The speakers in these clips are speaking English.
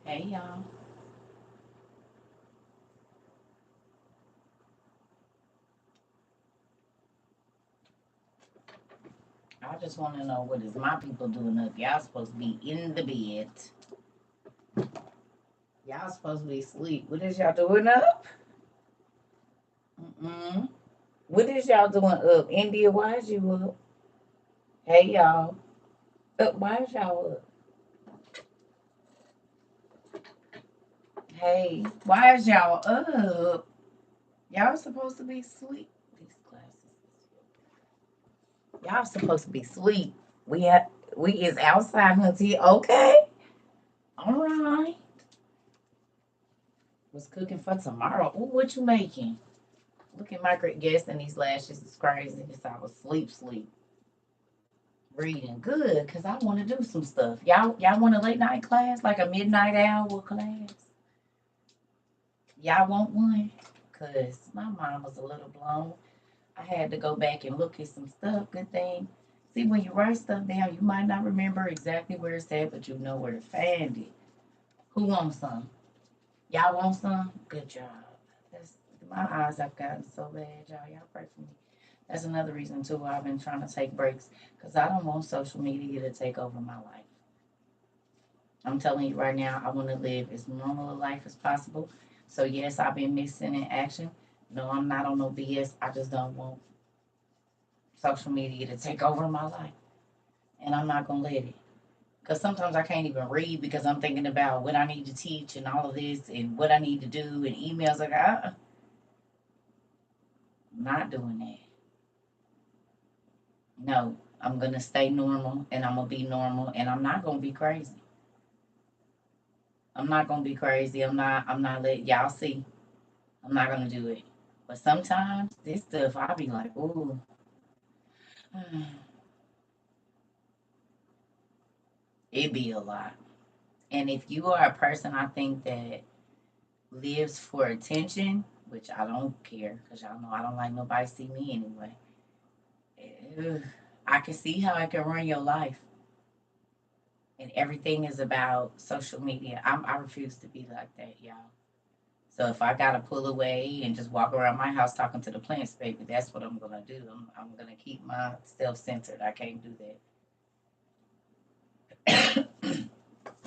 Hey y'all. I just want to know what is my people doing up. Y'all supposed to be in the bed. Y'all supposed to be asleep. What is y'all doing up? Mm-mm. What is y'all doing up? India, why is you up? Hey y'all. Why is y'all up? Hey, why is y'all up? Y'all supposed to be asleep. These glasses. Y'all supposed to be asleep. We is outside hunty. Okay. All right. Was cooking for tomorrow. Ooh, what you making? Look at my great guest and these lashes is crazy. This I was sleep. Reading good because I want to do some stuff. Y'all want a late night class, like a midnight hour class? Y'all want one? Cause my mind was a little blown. I had to go back and look at some stuff. Good thing. See, when you write stuff down, you might not remember exactly where it's at, but you know where to find it. Who wants some? Y'all want some? Good job. That's my eyes have gotten so bad, y'all. Y'all pray for me. That's another reason too why I've been trying to take breaks because I don't want social media to take over my life. I'm telling you right now, I want to live as normal a life as possible. So yes, I've been missing in action. No, I'm not on no BS. I just don't want social media to take over my life, and I'm not gonna let it. Because sometimes I can't even read because I'm thinking about what I need to teach and all of this and what I need to do and emails like I'm not doing that. No, I'm gonna stay normal and I'm gonna be normal and I'm not gonna be crazy. I'm not gonna be crazy. I'm not letting y'all see. I'm not gonna do it. But sometimes this stuff I'll be like, ooh, it be a lot. And if you are a person I think that lives for attention, which I don't care, because y'all know I don't like nobody see me anyway. I can see how it can run your life. And everything is about social media. I refuse to be like that, y'all. So if I gotta pull away and just walk around my house talking to the plants, baby, that's what I'm gonna do. I'm gonna keep myself centered. I can't do that.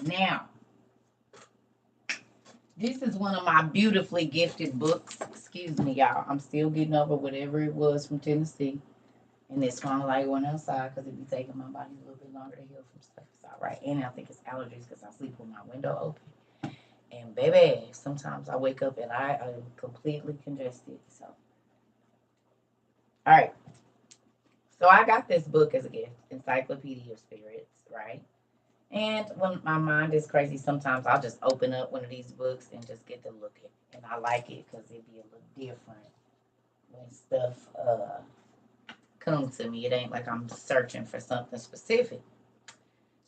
Now, this is one of my beautifully gifted books. Excuse me, y'all. I'm still getting over whatever it was from Tennessee. And it's kind of like going outside because it be taking my body a little bit longer to heal from stuff. It's all right. And I think it's allergies because I sleep with my window open. And baby, sometimes I wake up and I am completely congested. So, all right. So I got this book as a gift, Encyclopedia of Spirits, right? And when my mind is crazy, sometimes I'll just open up one of these books and just get to looking. And I like it because it be a little different when stuff comes to me. It ain't like I'm searching for something specific.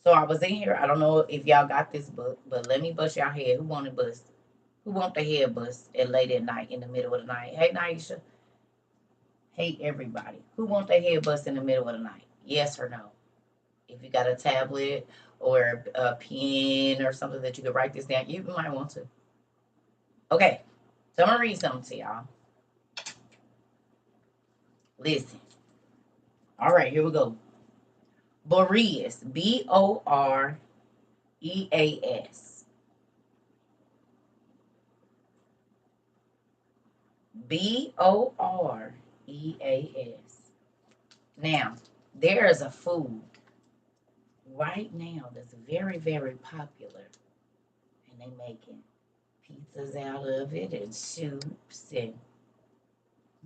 So I was in here. I don't know if y'all got this book, but let me bust y'all head. Who wanted bust? Who want the head bust at late at night in the middle of the night? Hey, Naisha. Hey, everybody. Who want their head bust in the middle of the night? Yes or no? If you got a tablet or a pen or something that you could write this down, you might want to. Okay, so I'm gonna read something to y'all. Listen. All right, here we go. Boreas, Boreas, Boreas. Now, there is a food right now that's very, very popular, and they making pizzas out of it and soups. And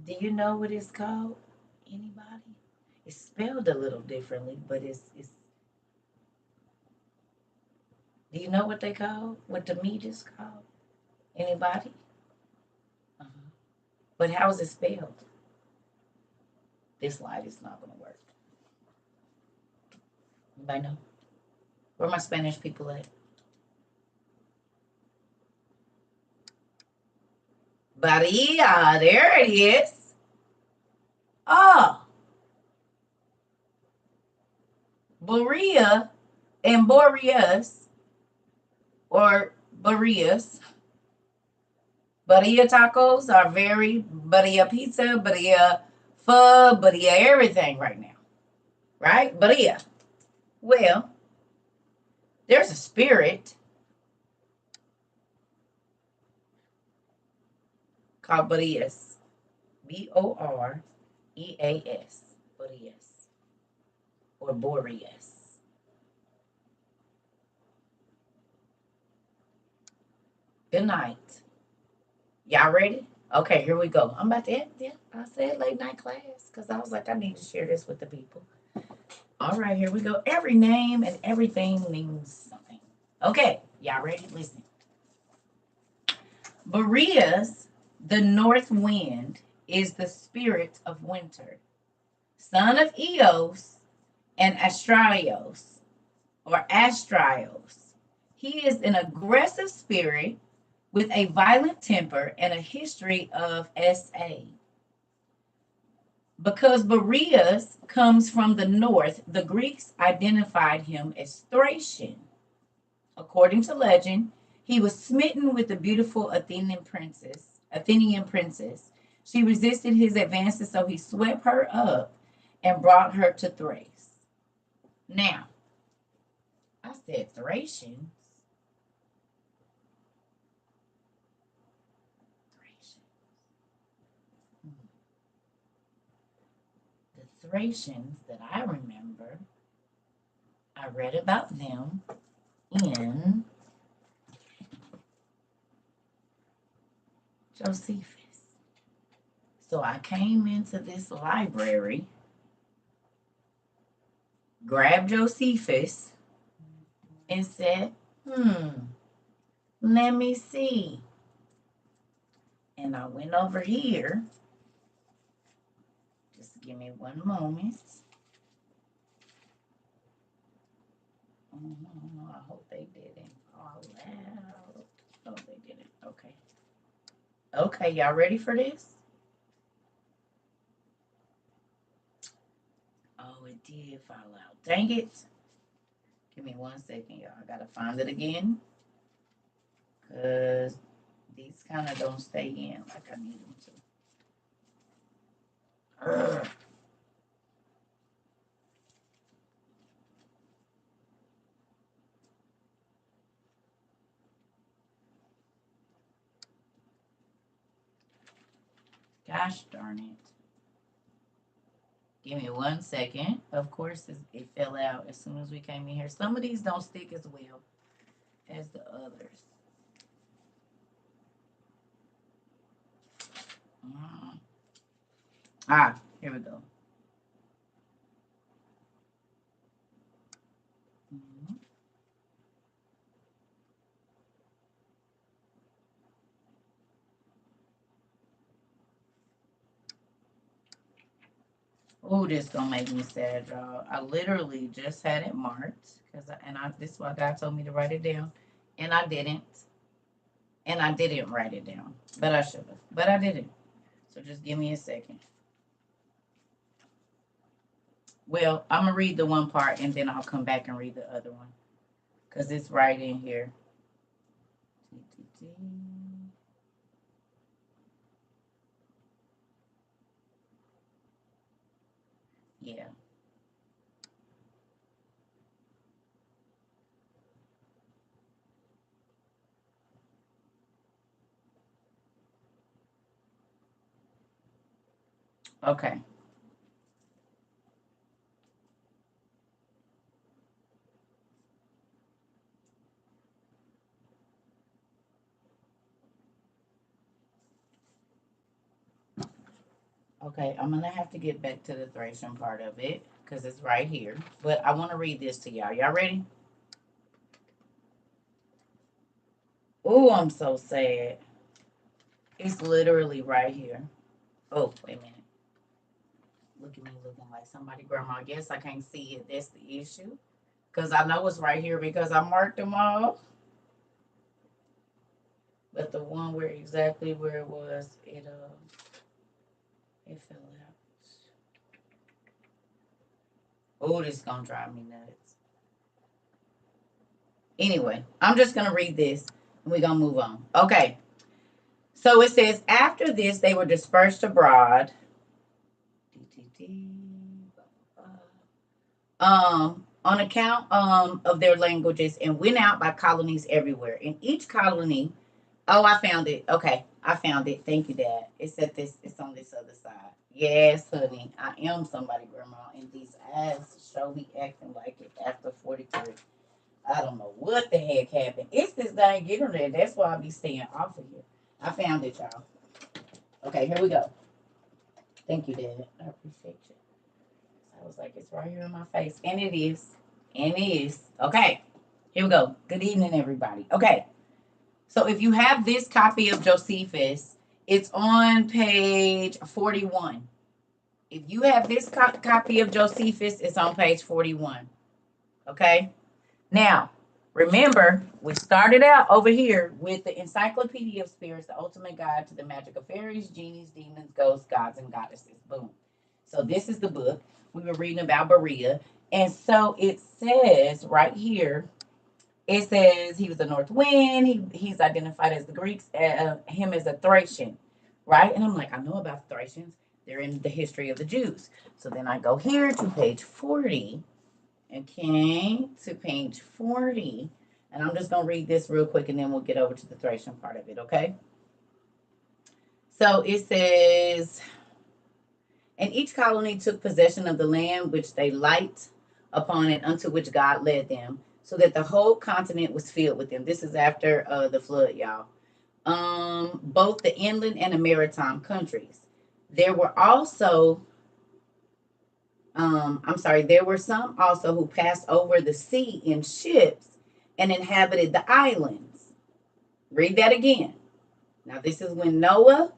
do you know what it's called? Anybody? It's spelled a little differently, but it's. Do you know what they call? What the meat is called? Anybody? Uh-huh. But how is it spelled? This light is not going to work. Anybody know? Where my Spanish people at? Bahia, there it is. Oh, Borea and Boreas or birrias. Birria tacos are very birria pizza, birria pho, birria everything right now. Right? Birria. Well, there's a spirit called birrias. Boreas. Birrias. Or Boreas. Good night. Y'all ready? Okay, here we go. I'm about to end. Yeah, I said late night class because I was like, I need to share this with the people. All right, here we go. Every name and everything means something. Okay, y'all ready? Listen. Boreas, the north wind, is the spirit of winter, son of Eos and Astraios, or Astrios. He is an aggressive spirit with a violent temper and a history of SA. Because Boreas comes from the north, the Greeks identified him as Thracian. According to legend, he was smitten with the beautiful Athenian princess. She resisted his advances, so he swept her up and brought her to Thrace. Now, I said Thracians. The Thracians that I remember, I read about them in Josephus. So I came into this library, grabbed Josephus, and said, let me see. And I went over here. Just give me one moment. I hope they didn't fall out. Oh, they didn't. Okay. Okay, y'all ready for this? Oh, it did fall out. Dang it. Give me 1 second, y'all. I gotta find it again. Because these kind of don't stay in like I need them to. Ugh. Gosh darn it. Give me 1 second. Of course, it fell out as soon as we came in here. Some of these don't stick as well as the others. Here we go. Oh, this gonna make me sad, y'all. I literally just had it marked this is why God told me to write it down, and I didn't, write it down, but I should have, but I didn't. So just give me a second. Well, I'm gonna read the one part, and then I'll come back and read the other one, cause it's right in here. Yeah. Okay. Okay, I'm gonna have to get back to the Thracian part of it because it's right here. But I want to read this to y'all. Y'all ready? Oh, I'm so sad. It's literally right here. Oh, wait a minute. Look at me looking like somebody grandma. I guess I can't see it. That's the issue. Because I know it's right here because I marked them all. But the one where exactly where it was, it fell out. Oh, this is gonna drive me nuts. Anyway, I'm just gonna read this. We're going to move on. Okay. So it says, after this, they were dispersed abroad. On account of their languages and went out by colonies everywhere. In each colony, oh, I found it. Okay, I found it. Thank you, Dad. It's at this. It's on this other side. Yes, honey, I am somebody, Grandma, and these eyes show me acting like it after 43. I don't know what the heck happened. It's this dang internet. That's why I be staying off of here. I found it, y'all. Okay, here we go. Thank you, Dad. I appreciate you. I was like, it's right here in my face. And it is. And it is. Okay. Here we go. Good evening, everybody. Okay. So if you have this copy of Josephus, it's on page 41. If you have this copy of Josephus, it's on page 41. Okay. Now, remember, we started out over here with the Encyclopedia of Spirits, the ultimate guide to the magic of fairies, genies, demons, ghosts, gods, and goddesses. Boom. So this is the book. We were reading about Berea. And so it says right here, it says he was a north wind. He's identified as the Greeks, him as a Thracian, right? And I'm like, I know about the Thracians. They're in the history of the Jews. So then I go here to page 40. Okay, to page 40. And I'm just going to read this real quick and then we'll get over to the Thracian part of it, okay? So it says, and each colony took possession of the land which they light upon it, unto which God led them, so that the whole continent was filled with them. This is after the flood, y'all. Both the inland and the maritime countries. There were also, there were some also who passed over the sea in ships and inhabited the islands. Read that again. Now, this is when Noah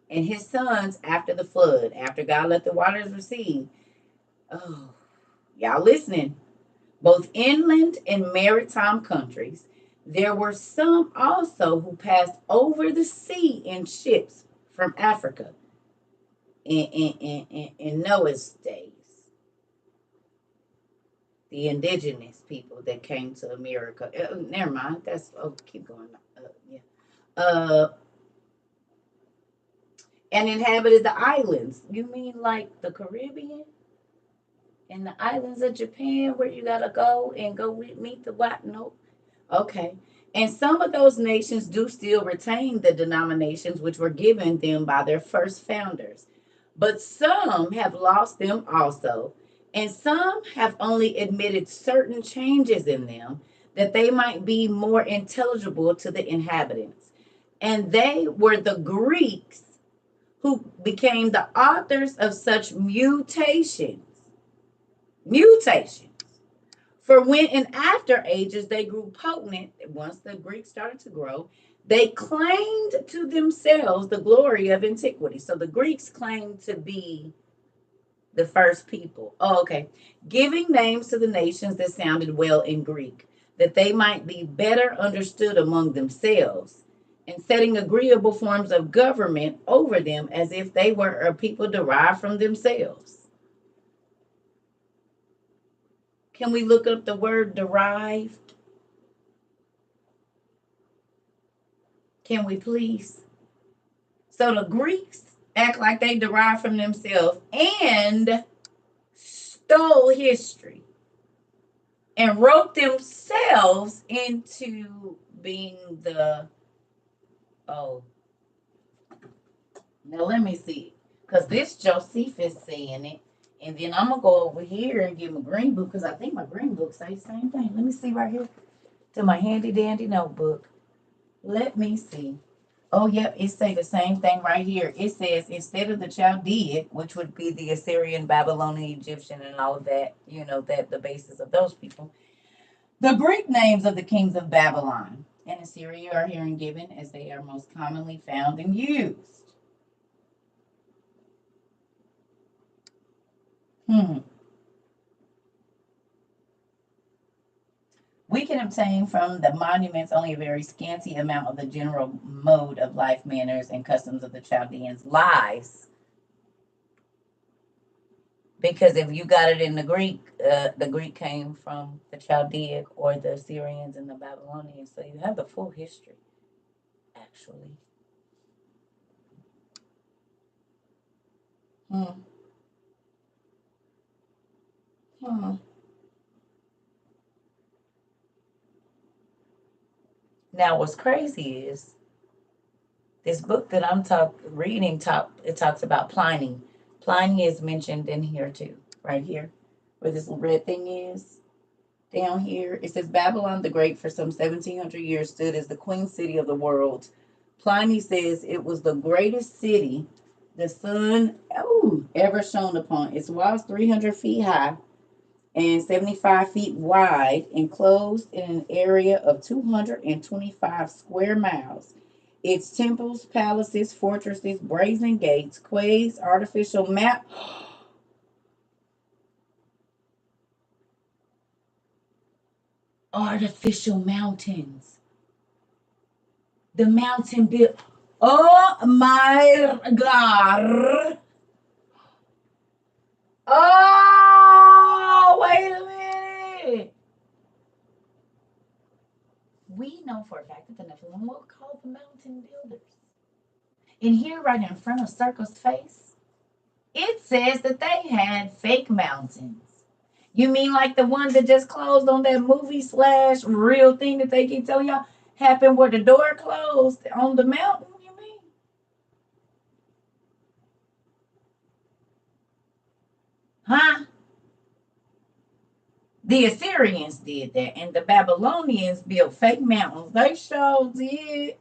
and his sons, after the flood, after God let the waters recede. Oh, y'all listening? Both inland and maritime countries. There were some also who passed over the sea in ships from Africa in Noah's days. The indigenous people that came to America. Never mind. That's keep going. Yeah. And inhabited the islands. You mean like the Caribbean? And the islands of Japan where you gotta go and go meet the white? Nope. Okay. And some of those nations do still retain the denominations which were given them by their first founders. But some have lost them also, and some have only admitted certain changes in them that they might be more intelligible to the inhabitants. And they were the Greeks who became the authors of such mutations. For when in after ages they grew potent, once the Greeks started to grow, they claimed to themselves the glory of antiquity. So the Greeks claimed to be the first people. Oh, okay. Giving names to the nations that sounded well in Greek, that they might be better understood among themselves, and setting agreeable forms of government over them as if they were a people derived from themselves. Can we look up the word derived? Can we please? So the Greeks act like they derived from themselves and stole history and wrote themselves into being the, oh, now let me see. Because this Josephus saying it. And then I'm going to go over here and get my green book because I think my green book say the same thing. Let me see right here to my handy dandy notebook. Let me see. Oh, yep, it say the same thing right here. It says instead of the Chaldean, which would be the Assyrian, Babylonian, Egyptian, and all of that, you know, that the basis of those people, the Greek names of the kings of Babylon and Assyria are here and given as they are most commonly found and used. We can obtain from the monuments only a very scanty amount of the general mode of life, manners, and customs of the Chaldeans' lives. Because if you got it in the Greek came from the Chaldaic or the Assyrians and the Babylonians. So you have the full history, actually. Hmm. Hmm. Now, what's crazy is this book that I'm reading. It talks about Pliny. Pliny is mentioned in here too, right here, where this red thing is. Down here, it says Babylon the Great for some 1700 years stood as the queen city of the world. Pliny says it was the greatest city the sun ever shone upon. Its walls 300 feet high and 75 feet wide, enclosed in an area of 225 square miles. Its temples, palaces, fortresses, brazen gates, quays, artificial mountains. The mountain built. Oh my God. Oh, wait a minute. We know for a fact that the Nephilim were called the mountain builders. And here, right in front of Circle's face, it says that they had fake mountains. You mean like the one that just closed on that movie slash real thing that they keep telling y'all happened where the door closed on the mountain? You mean? Huh? The Assyrians did that, and the Babylonians built fake mountains. They sure did.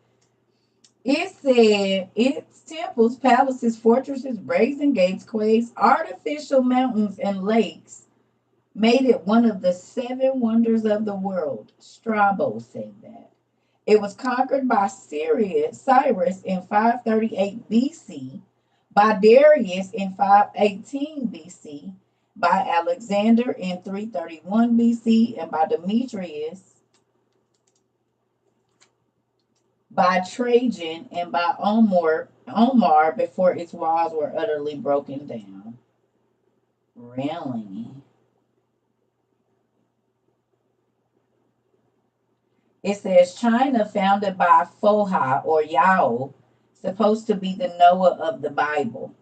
It said its temples, palaces, fortresses, brazen gates, quays, artificial mountains, and lakes made it one of the seven wonders of the world. Strabo said that. It was conquered by Cyrus in 538 BC, by Darius in 518 BC, by Alexander in 331 BC, and by Demetrius, by Trajan, and by Omar before its walls were utterly broken down. Really? It says China founded by Foha or Yao, supposed to be the Noah of the Bible.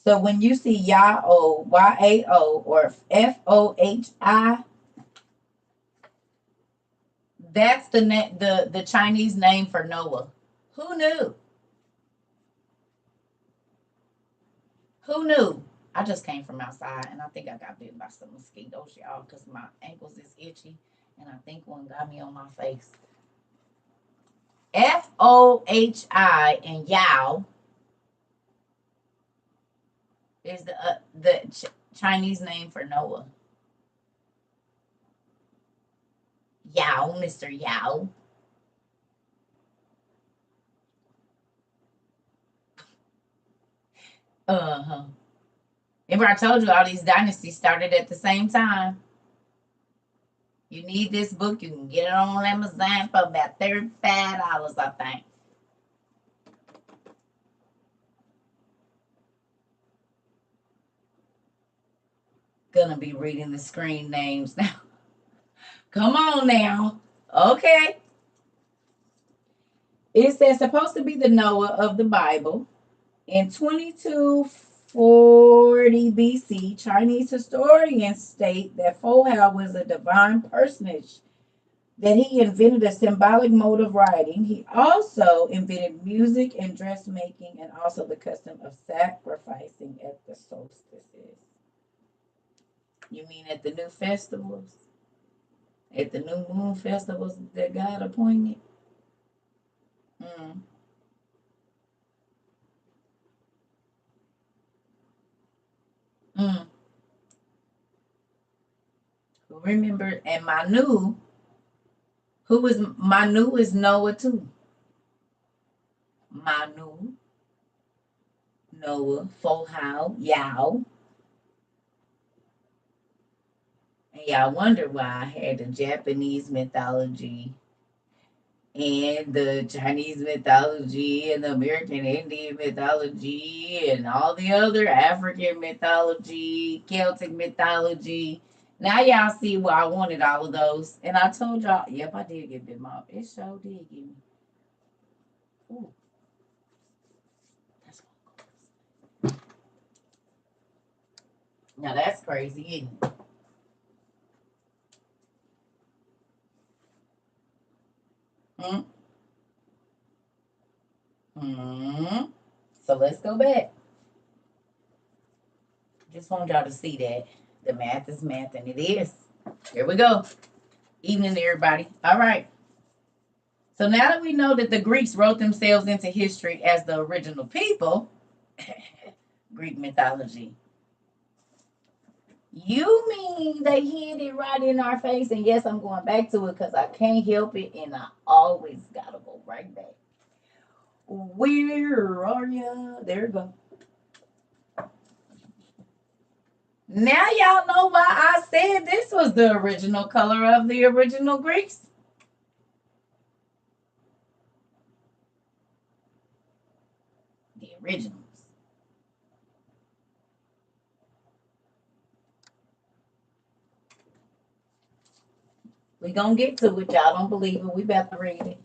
So when you see Yao, Yao, or Fohi, that's the Chinese name for Noah. Who knew? Who knew? I just came from outside and I think I got bit by some mosquitoes, y'all, because my ankles is itchy and I think one got me on my face. Fohi and Yao is the Chinese name for Noah. Yao, Mr. Yao. Uh huh. Remember, I told you all these dynasties started at the same time. You need this book, you can get it on Amazon for about $35, I think. Gonna be reading the screen names now. Come on now. Okay. It says supposed to be the Noah of the Bible. In 2240 BC, Chinese historians state that Fohao was a divine personage, that he invented a symbolic mode of writing. He also invented music and dressmaking and also the custom of sacrificing at the solstices. You mean at the new festivals? At the new moon festivals that God appointed? Mm, mm. Remember, and Manu, who is Manu is Noah too. Manu, Noah, Fohao, Yao. And y'all wonder why I had the Japanese mythology and the Chinese mythology and the American Indian mythology and all the other African mythology, Celtic mythology. Now y'all see why I wanted all of those. And I told y'all, yep, I did get Big Mom. It sure did give me. Ooh, that's now that's crazy, isn't it? Hmm? Hmm. So let's go back. Just want y'all to see that the math is math, and it is. Here we go. Evening, everybody. All right. So now that we know that the Greeks wrote themselves into history as the original people, Greek mythology. You mean they hid it right in our face? And yes, I'm going back to it because I can't help it, and I always gotta go right back. Where are you? There you go. Now y'all know why I said this was the original color of the original Greeks. The originals. We gonna get to it. Y'all don't believe it. We about to read it.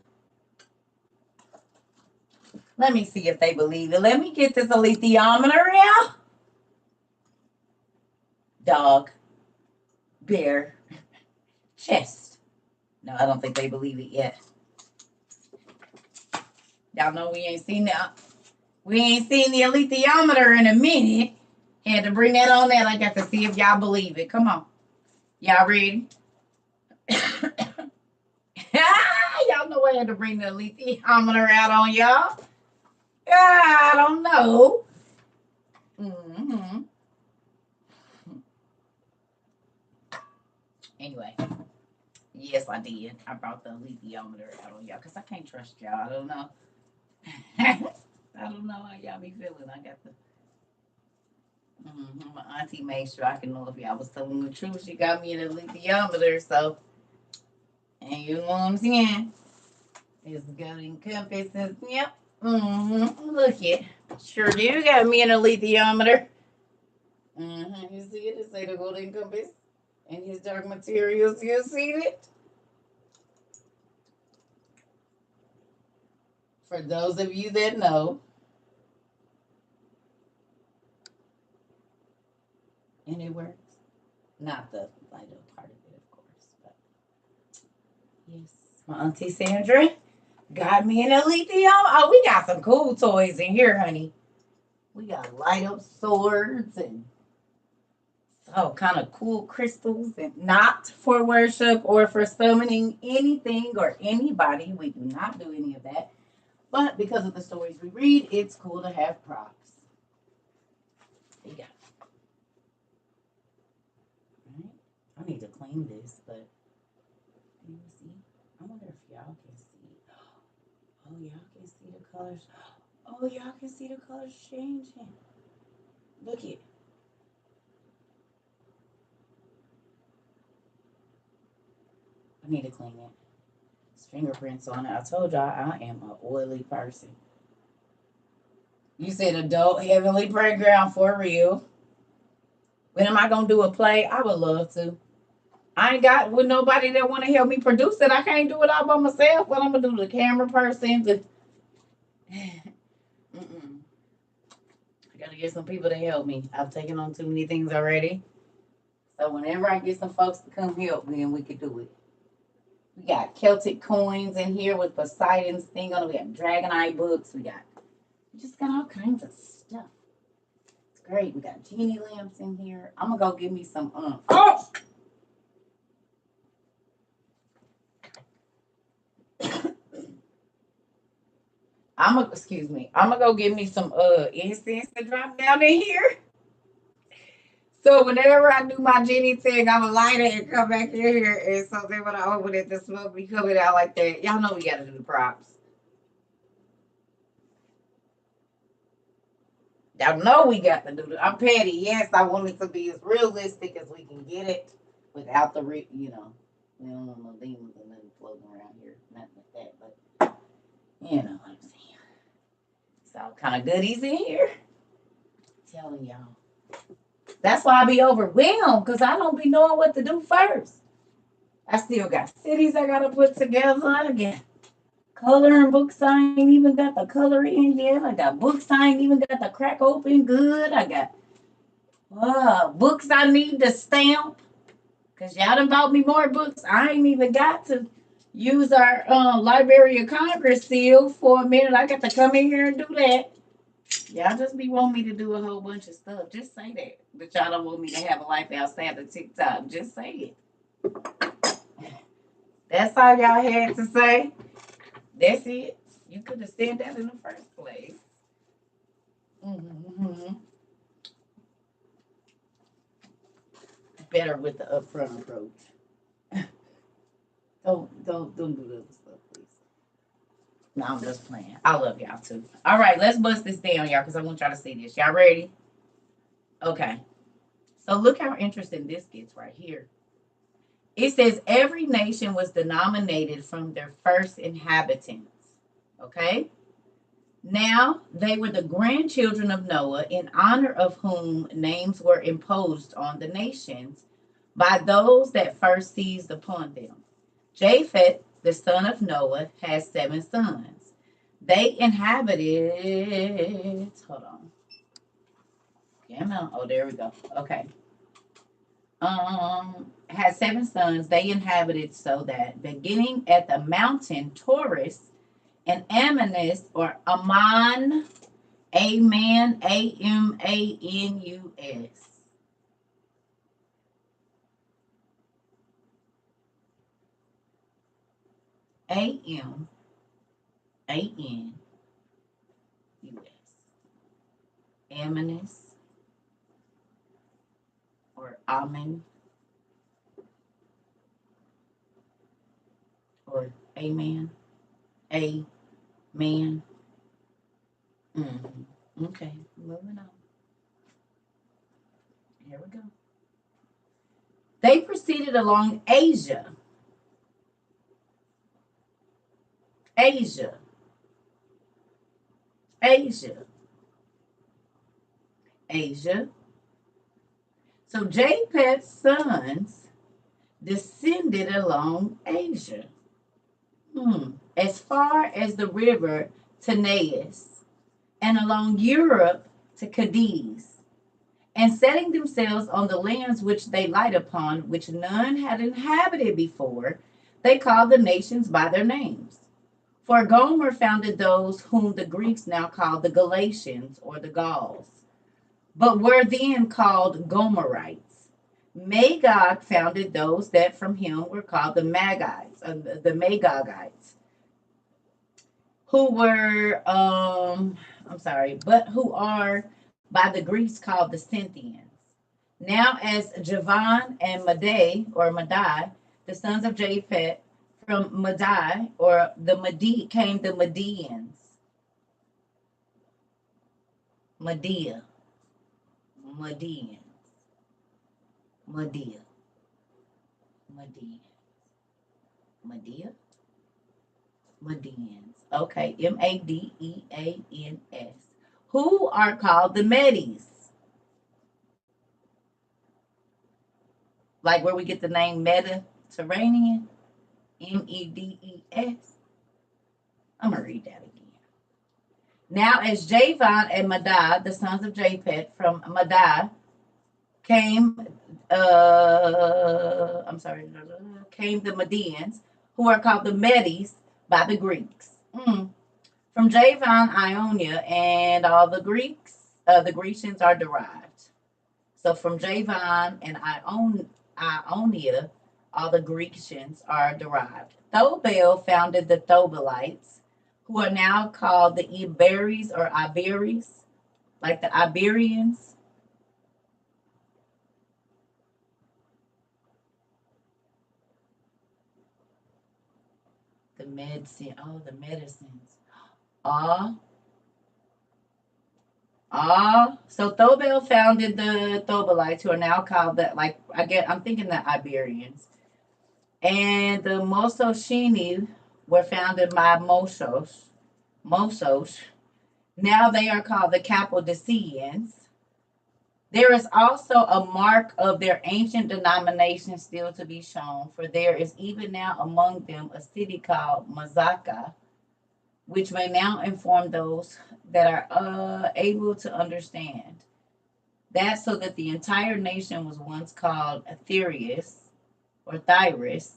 Let me see if they believe it. Let me get this alethiometer out. Dog. Bear. Chest. No, I don't think they believe it yet. Y'all know we ain't seen that. We ain't seen the alethiometer in a minute. Had to bring that on there. I got to see if y'all believe it. Come on. Y'all ready? Y'all know I had to bring the alethiometer out on y'all. I don't know. Mm-hmm. Anyway, yes, I did. I brought the alethiometer out on y'all because I can't trust y'all. I don't know. I don't know how y'all be feeling. I got the. My auntie made sure I can know if y'all was telling the truth. She got me an alethiometer, so. And you know what I'm saying? It's good encompasses. Yep. Look it. Sure do got me an alethiometer. You see it? It say the golden compass and his dark materials. You see it? For those of you that know. And it works. Not the vital part of it, of course. But yes. My auntie Sandra got me an lithium. Oh, we got some cool toys in here, honey. We got light up swords and all kind of cool crystals, and not for worship or for summoning anything or anybody. We do not do any of that. But because of the stories we read, it's cool to have props. There you go. All right. I need to clean this, but let me see. I wonder if y'all can see. Oh, y'all can see the colors. Oh, y'all can see the colors changing. Look it. I need to clean it. It's fingerprints on it. I told y'all I am an oily person. You said adult heavenly playground for real. When am I gonna do a play? I would love to. I ain't got with nobody that want to help me produce it. I can't do it all by myself. What I'm gonna do? The camera person. Mm-mm. I gotta get some people to help me. I've taken on too many things already. So whenever I get some folks to come help me, and we could do it. We got Celtic coins in here with Poseidon's thing on it. We got Dragon Eye books. We just got all kinds of stuff. It's great. We got genie lamps in here. I'm gonna go give me some. Oh! Excuse me. I'm gonna go get me some incense to drop down in here. So whenever I do my genie thing, I'm a lighter and come back in here, and so then when I open it, the smoke be coming out like that. Y'all know we gotta do the props. Y'all know we got to do it. I'm petty. Yes, I want it to be as realistic as we can get it without the, we don't want no demons and nothing floating around here. Nothing like that, but you know what I'm saying. It's all kind of goodies in here. I'm telling y'all. That's why I be overwhelmed because I don't be knowing what to do first. I still got cities I gotta put together again. Coloring books I ain't even got the color in yet. I got books I ain't even got the crack open good. I got books I need to stamp. Cause y'all done bought me more books. I ain't even got to use our Library of Congress seal for a minute. I got to come in here and do that. Y'all just be wanting me to do a whole bunch of stuff. Just say that. But y'all don't want me to have a life outside of TikTok. Just say it. That's all y'all had to say. That's it. You could have said that in the first place. Mm-hmm. Better with the upfront approach. Don't do the other stuff, please. No, I'm just playing. I love y'all too. All right, let's bust this down, y'all, because I want y'all to see this. Y'all ready? Okay. So look how interesting this gets right here. It says every nation was denominated from their first inhabitants. Okay? Now they were the grandchildren of Noah, in honor of whom names were imposed on the nations by those that first seized upon them. Japheth, the son of Noah, has 7 sons. They inhabited. Hold on. Come on. Oh, there we go. Okay. Had 7 sons. They inhabited so that beginning at the mountain Taurus and Amanus or Aman, Amanus. Amanus. Amanus or Amen or Amen. Amen. Okay, moving on. Here we go. They proceeded along Asia. Asia. Asia. Asia. So Japheth's sons descended along Asia. As far as the river Tanais and along Europe to Cadiz, and setting themselves on the lands which they light upon, which none had inhabited before, they called the nations by their names. For Gomer founded those whom the Greeks now call the Galatians or the Gauls, but were then called Gomerites. Magog founded those that from him were called the Magites, the Magogites, who were, but who are by the Greeks called the Scythians. Now as Javan and Madai, the sons of Japheth, from Madai or the Madi came the Medians. Medea. Medians. Medea. Medians. Medea? Medians. Okay, Madeans. Who are called the Medes. Like where we get the name Mediterranean. Medes. I'm going to read that again. Now as Javan and Madai, the sons of Japheth from Madai, came the Medians, who are called the Medes by the Greeks. From Javan, Ionia, and all the Greeks, the Grecians are derived. So from Javan and Ionia, all the Grecians are derived. Thobel founded the Thobelites, who are now called the Iberis or Iberis, like the Iberians. The medicines. So Thobel founded the Thobelites, who are now called I'm thinking the Iberians. And the Mososhini were founded by Mosos. Now they are called the Cappadocians. There is also a mark of their ancient denomination still to be shown, for there is even now among them a city called Mazaka, which may now inform those that are able to understand. That so that the entire nation was once called Aetherius or Thyrus,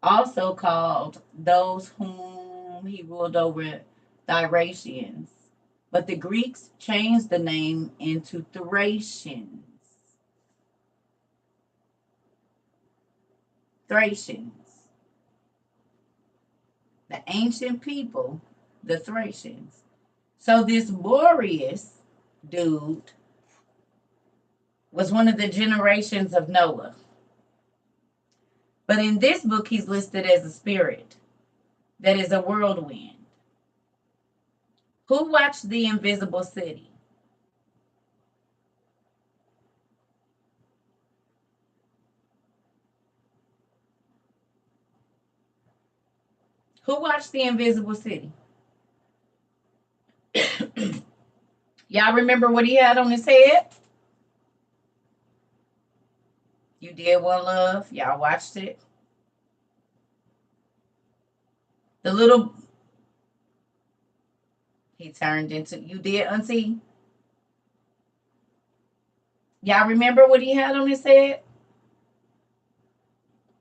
also called those whom he ruled over Thracians. But the Greeks changed the name into Thracians. Thracians. The ancient people, the Thracians. So this Boreas dude was one of the generations of Noah. But in this book, he's listed as a spirit that is a whirlwind. Who watched The Invisible City? Who watched The Invisible City? Y'all remember what he had on his head? You did One Love. Y'all watched it. The little he turned into you did Auntie. Y'all remember what he had on his head?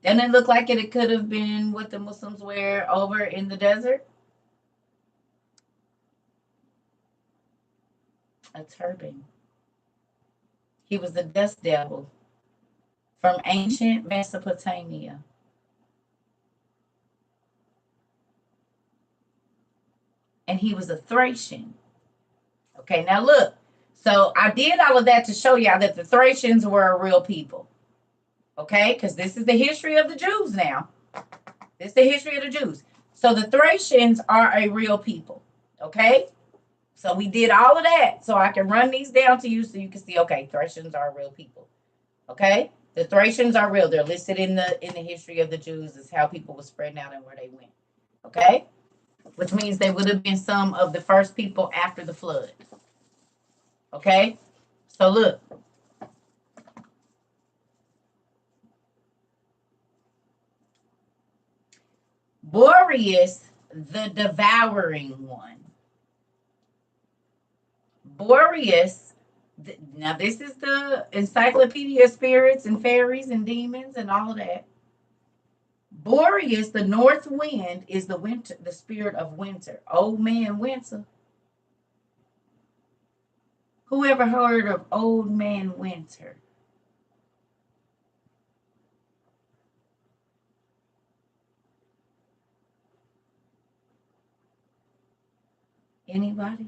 Doesn't it look like it could have been what the Muslims wear over in the desert? A turban. He was the dust devil from ancient Mesopotamia. And he was a Thracian. Okay, now look. So I did all of that to show y'all that the Thracians were a real people. Okay, because this is the history of the Jews now. This is the history of the Jews. So the Thracians are a real people. Okay, so we did all of that so I can run these down to you so you can see. Okay, Thracians are real people. Okay, the Thracians are real. They're listed in the history of the Jews as how people were spreading out and where they went. Okay, which means they would have been some of the first people after the flood. Okay, so look. Boreas, the devouring one. Boreas, now this is the Encyclopedia of Spirits and Fairies and Demons and all of that. Boreas, the north wind, is the winter, the spirit of winter. Old man winter. Who ever heard of Old Man Winter? Anybody?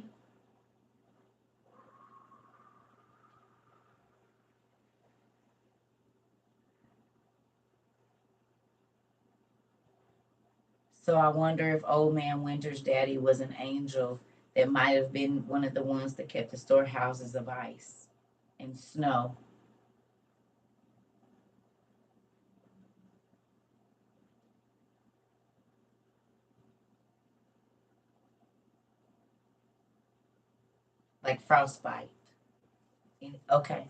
So I wonder if Old Man Winter's daddy was an angel that might have been one of the ones that kept the storehouses of ice and snow. Like frostbite. Okay.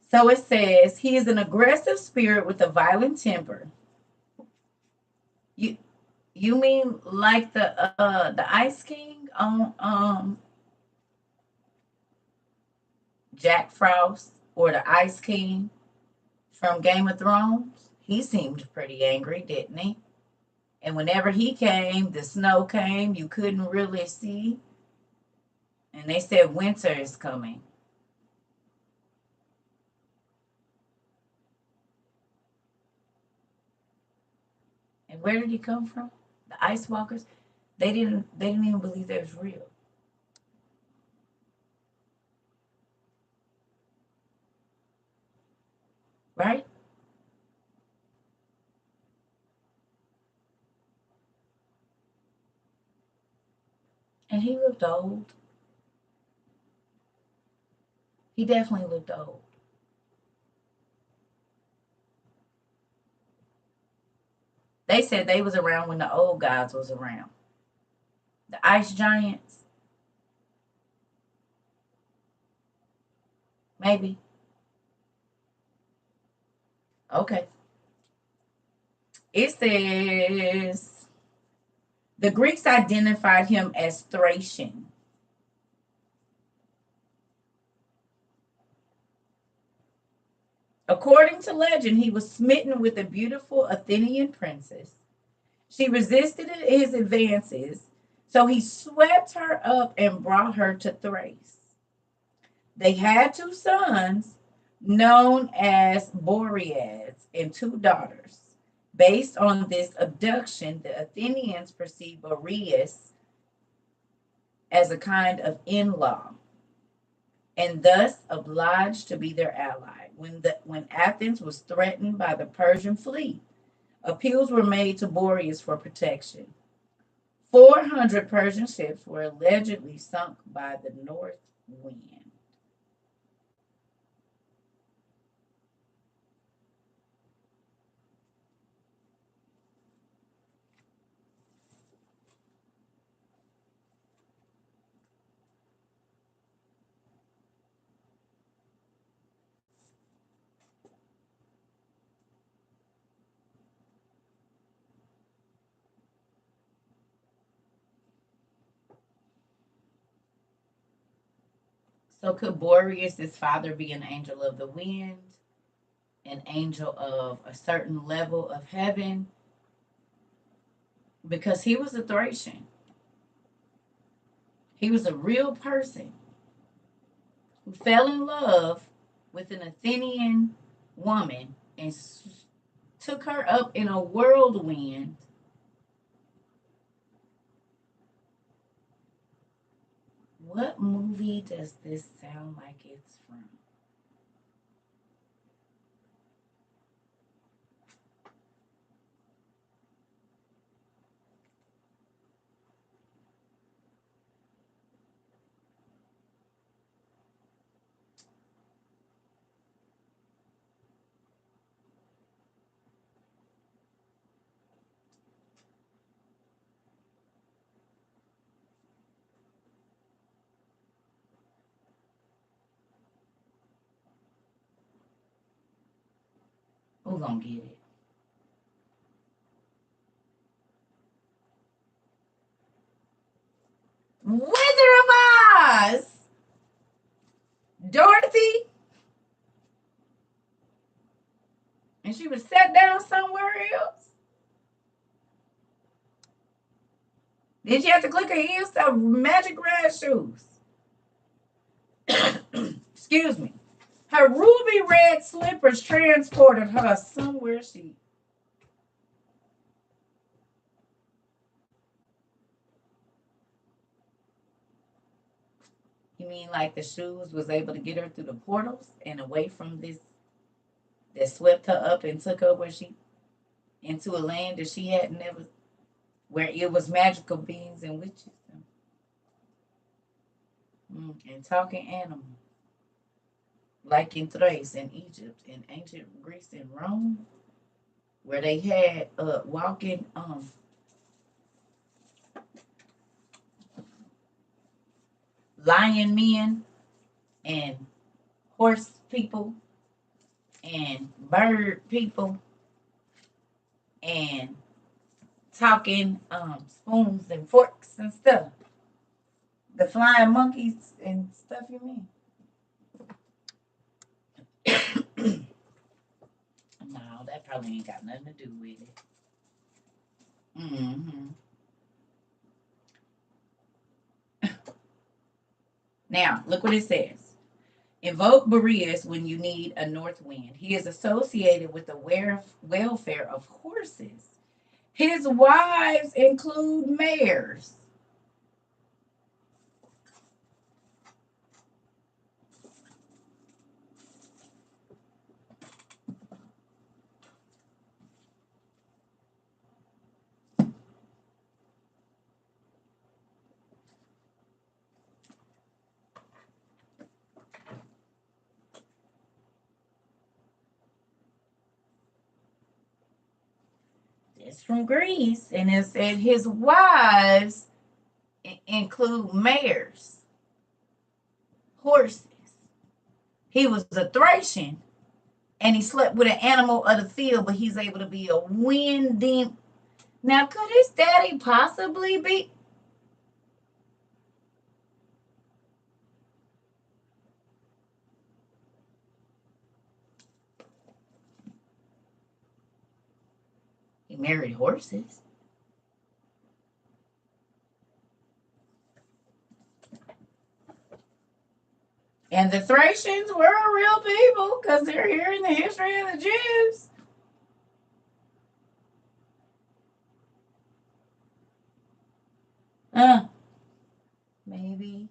So it says he is an aggressive spirit with a violent temper. You you mean like the Ice King on Jack Frost or the Ice King from Game of Thrones? He seemed pretty angry, didn't he? And whenever he came, the snow came, you couldn't really see. And they said winter is coming. And where did he come from? The Ice Walkers? They didn't even believe that was real. Right? And he looked old. He definitely looked old. They said they was around when the old gods was around. The ice giants, maybe. Okay. It says the Greeks identified him as Thracian. According to legend, he was smitten with a beautiful Athenian princess. She resisted his advances, so he swept her up and brought her to Thrace. They had two sons known as Boreas and two daughters. Based on this abduction, the Athenians perceived Boreas as a kind of in law and thus obliged to be their ally. When Athens was threatened by the Persian fleet, appeals were made to Boreas for protection. 400 Persian ships were allegedly sunk by the north wind. So could Boreas' father be an angel of the wind, an angel of a certain level of heaven? Because he was a Thracian. He was a real person who fell in love with an Athenian woman and took her up in a whirlwind. What movie does this sound like it's from? Who's gonna get it? Wizard of Oz! Dorothy? And she was sat down somewhere else? Then she had to click her heels to magic red shoes. Excuse me. Her ruby red slippers transported her somewhere she. You mean like the shoes was able to get her through the portals and away from this that swept her up and took her where she into a land that she had never, where it was magical beings and witches and talking animals, like in Thrace and Egypt and ancient Greece and Rome, where they had walking lion men and horse people and bird people and talking spoons and forks and stuff. The flying monkeys and stuff, you mean? No, that probably ain't got nothing to do with it. hmm Now, look what it says. Invoke Boreas when you need a north wind. He is associated with the welfare of horses. His wives include mares. It's from Greece, and it said his wives include mares, horses. He was a Thracian, and he slept with an animal of the field, but he's able to be a winding. Now, could his daddy possibly be? He married horses. And the Thracians were real people because they're here in the history of the Jews. Maybe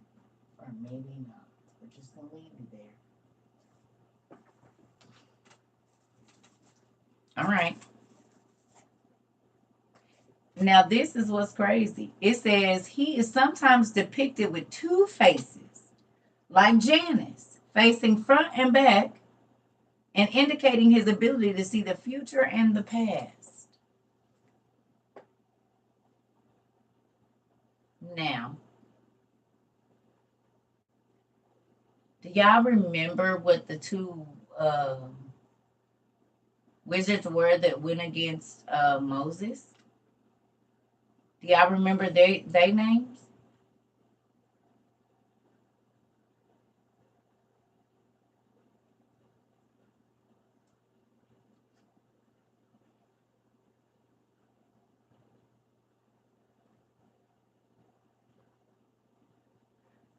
or maybe not. We're just going to leave you there. All right. Now, this is what's crazy. It says he is sometimes depicted with two faces, like Janus, facing front and back, and indicating his ability to see the future and the past. Now, do y'all remember what the two wizards were that went against Moses? Do y'all remember their names?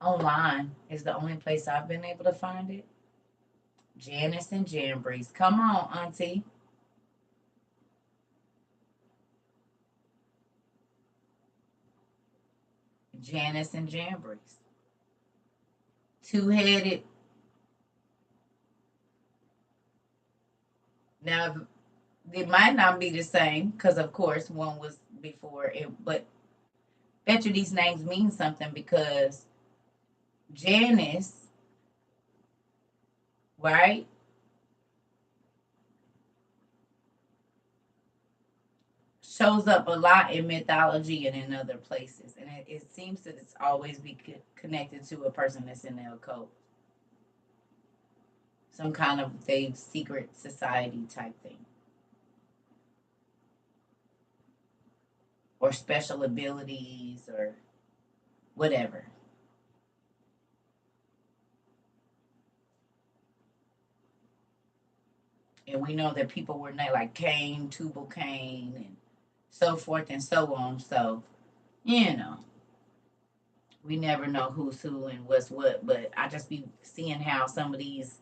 Online is the only place I've been able to find it. Janice and Jambres. Come on, Auntie. Janice and Jambres. Two-headed. Now, it might not be the same because, of course, one was before it, but bet you these names mean something because Janice, right, shows up a lot in mythology and in other places. And it seems that it's always be connected to a person that's in the occult. Some kind of secret society type thing. Or special abilities or whatever. And we know that people were named like Cain, Tubal Cain, and so forth and so on. So, you know, we never know who's who and what's what. But I just be seeing how some of these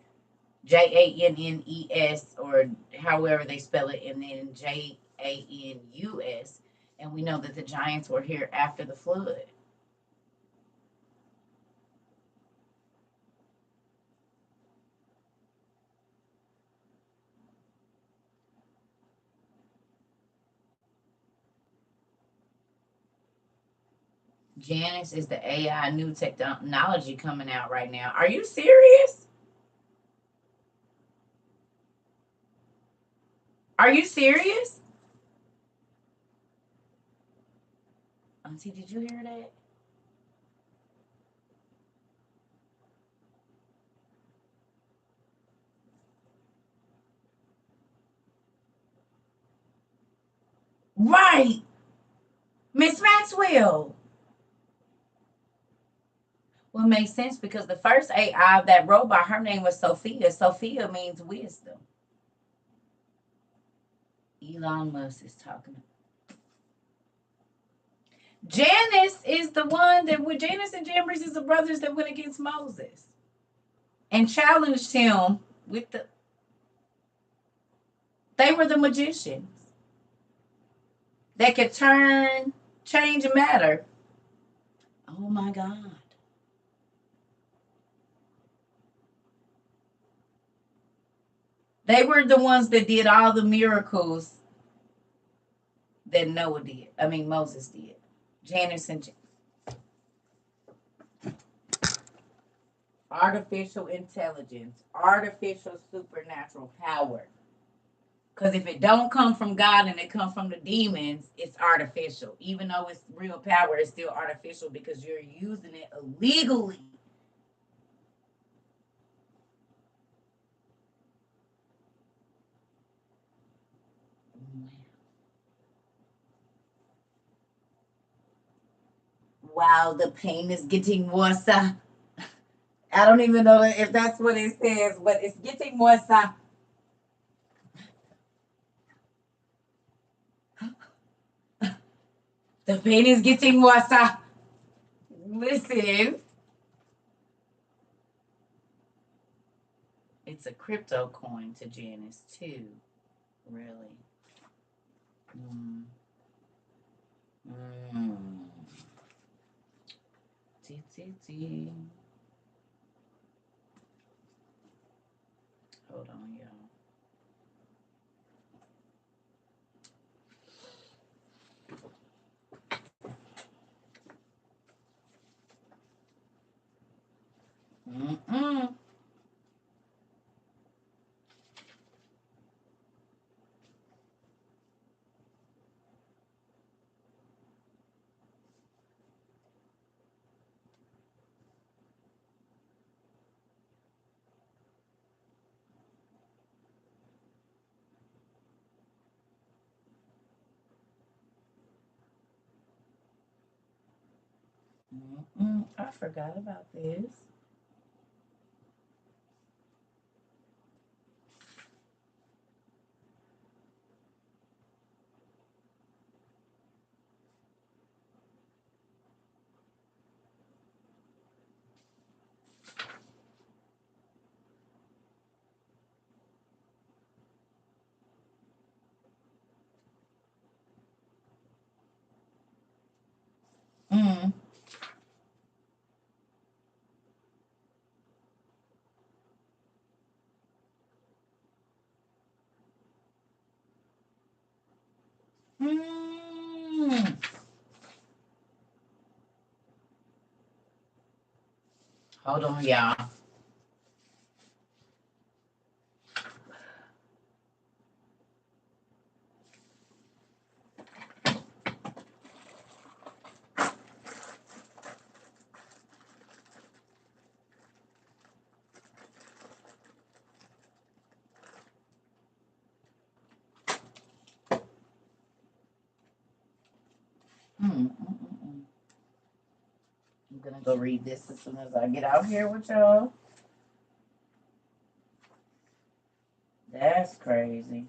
Jannes or however they spell it, and then Janus, and we know that the giants were here after the flood. Janus is the AI new technology coming out right now. Are you serious? Are you serious? Auntie, did you hear that? Right, Miss Maxwell. Well, it makes sense because the first AI, that robot, her name was Sophia. Sophia means wisdom. Elon Musk is talking. Janice is the one that with Janice and Jambres is the brothers that went against Moses and challenged him with the. They were the magicians that could change matter. Oh my God. They were the ones that did all the miracles that Noah did. I mean, Moses did. Janice and artificial intelligence, artificial supernatural power. Because if it don't come from God and it comes from the demons, it's artificial. Even though it's real power, it's still artificial because you're using it illegally. Wow, the pain is getting worse. I don't even know if that's what it says, but it's getting worse. The pain is getting worse. Listen, it's a crypto coin to Janice too. Really. Mm. Mm. T. Hold on, y'all. Mm-mm. Mm-mm. I forgot about this. Mm. Mm. Hold on, y'all. Mm. I'm gonna go read this as soon as I get out here with y'all. That's crazy.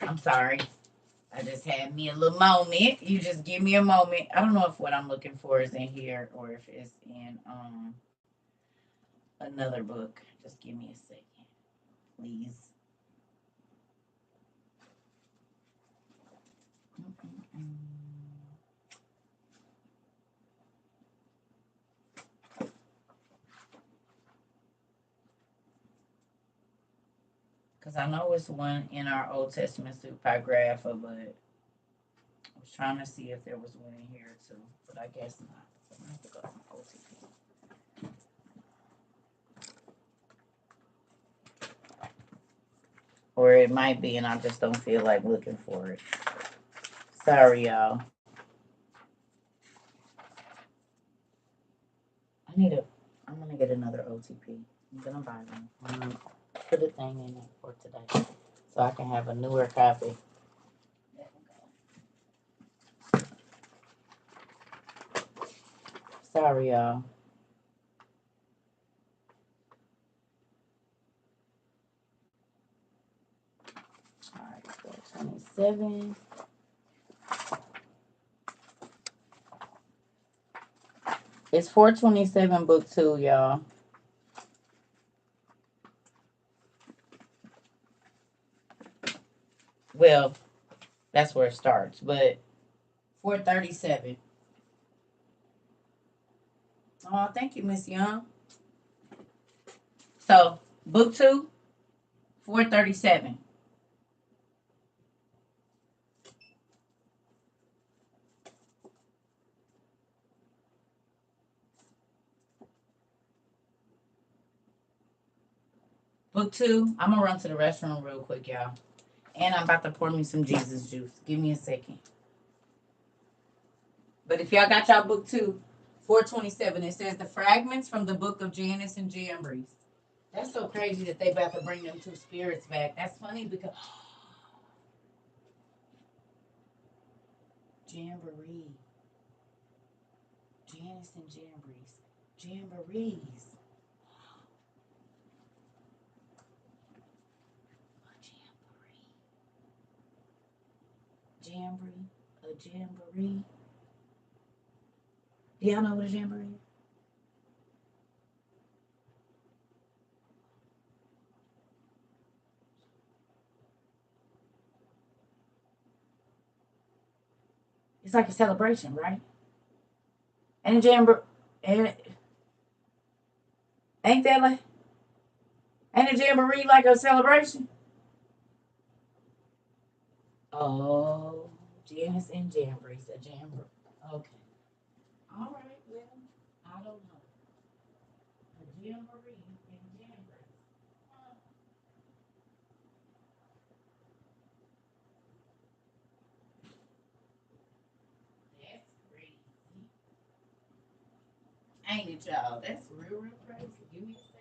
I'm sorry. I just had me a little moment. You just give me a moment. I don't know if what I'm looking for is in here or if it's in another book. Just give me a second, please. Because I know it's one in our Old Testament Supagrapha, but I was trying to see if there was one in here too, but I guess not. So I'm gonna have to go to my OTP. Or it might be, and I just don't feel like looking for it. Sorry, y'all. I need a. I'm gonna get another OTP. I'm gonna buy one. I'm gonna put a thing in it for today, so I can have a newer copy. Sorry, y'all. All right, 27. It's 427 book two, y'all. Well, that's where it starts, but 437. Oh, thank you, Miss Young. So, book two, 437. Book 2. I'm gonna run to the restroom real quick, y'all. And I'm about to pour me some Jesus juice. Give me a second. But if y'all got y'all book 2, 427, it says the fragments from the book of Janus and Jambres. That's so crazy that they about to bring them two spirits back. That's funny because Jamboree. Janus and Jambres. Jamborees. A jamboree. Jamboree. A jamboree. Do y'all know what a jamboree is? It's like a celebration, right? And a jamboree. Ain't that like. Ain't a jamboree like a celebration? Oh, Janus and Jambres. A jamboree. Okay. All right, well, I don't know. A jamboree and Jambres. Huh, that's crazy. Ain't it, y'all? That's real, real crazy. Give me a second.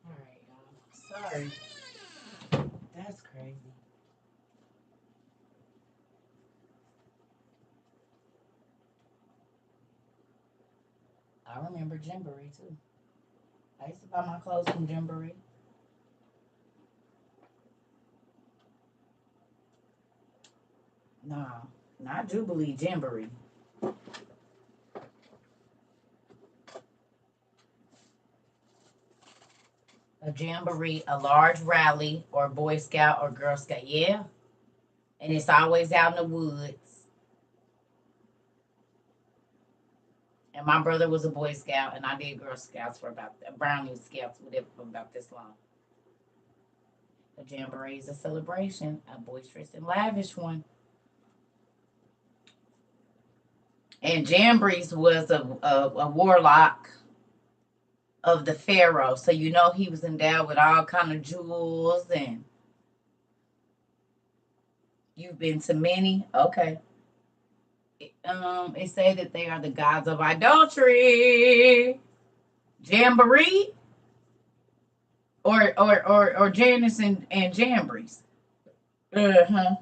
All right, y'all. Sorry. That's crazy. I remember Jamboree too. I used to buy my clothes from Jamboree. Nah, not Jubilee, Jamboree. A jamboree, a large rally, or Boy Scout or Girl Scout. Yeah, and it's always out in the woods. And my brother was a Boy Scout, and I did Girl Scouts for about Brownie Scouts, whatever, for about this long. A jamboree is a celebration, a boisterous and lavish one. And Jambres was a warlock of the pharaoh, so you know he was endowed with all kind of jewels. And you've been to many. Okay. It say that they are the gods of idolatry. Jamboree or Janus and Jambres. Uh-huh.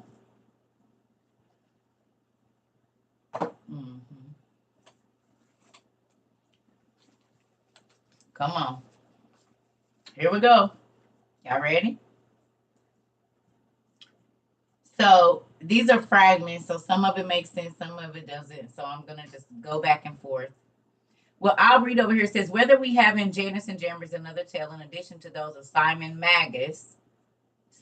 Hmm. Come on. Here we go. Y'all ready? So these are fragments, so some of it makes sense, some of it doesn't. So I'm gonna just go back and forth. Well, I'll read over here. It says, whether we have in Janus and Jambres another tale in addition to those of Simon Magus,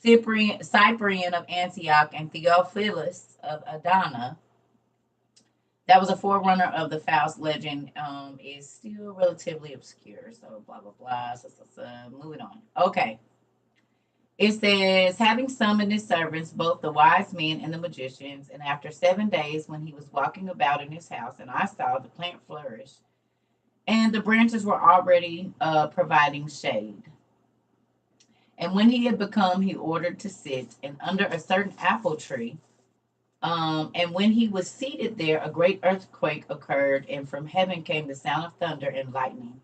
Cyprian of Antioch, and Theophilus of Adana, that was a forerunner of the Faust legend, is still relatively obscure. So blah blah blah. So, moving on. Okay. It says, having summoned his servants, both the wise men and the magicians, and after 7 days, when he was walking about in his house, and I saw the plant flourish, and the branches were already providing shade. And when he had become, he ordered to sit, and under a certain apple tree. And when he was seated there, a great earthquake occurred, and from heaven came the sound of thunder and lightning,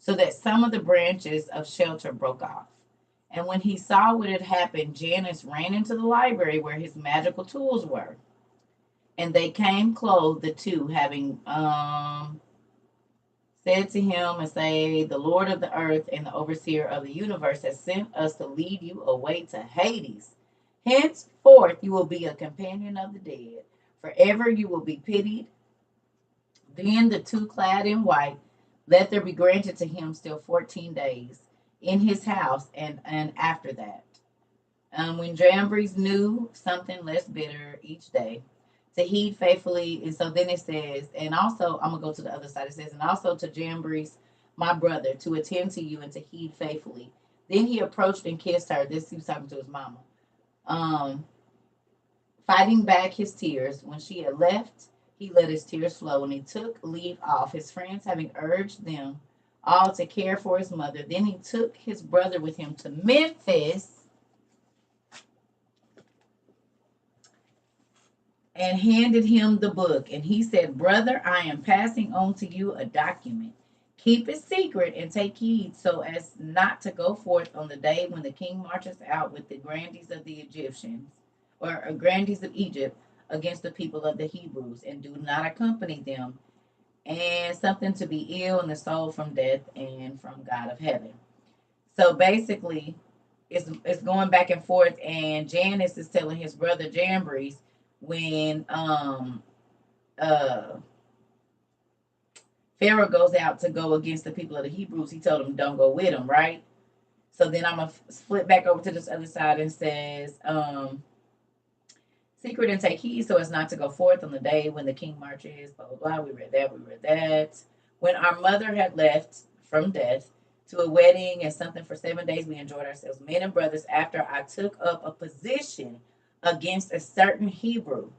so that some of the branches of shelter broke off. And when he saw what had happened, Janus ran into the library where his magical tools were. And they came clothed, the two, having said to him and say, the Lord of the earth and the overseer of the universe has sent us to lead you away to Hades. Henceforth you will be a companion of the dead. Forever you will be pitied. Then the two, clad in white, let there be granted to him still 14 days in his house, and after that. When Jambres knew something less bitter each day, to heed faithfully. And so then it says, and also, I'm going to go to the other side. It says, and also to Jambres, my brother, to attend to you and to heed faithfully. Then he approached and kissed her. This he was talking to his mama. Fighting back his tears. When she had left, he let his tears flow, and he took leave of his friends, having urged them all to care for his mother. Then he took his brother with him to Memphis and handed him the book. And he said, brother, I am passing on to you a document. Keep it secret and take heed so as not to go forth on the day when the king marches out with the grandees of the Egyptians, or grandees of Egypt, against the people of the Hebrews, and do not accompany them, and something to be ill in the soul from death and from God of heaven. So basically, it's going back and forth, and Janus is telling his brother Jambres when Pharaoh goes out to go against the people of the Hebrews, he told him don't go with him, right? So then I'm gonna flip back over to this other side and says, secret and take heed so as not to go forth on the day when the king marches, blah, blah, blah. We read that. When our mother had left from death to a wedding and something for 7 days, we enjoyed ourselves, men and brothers, after I took up a position against a certain Hebrew.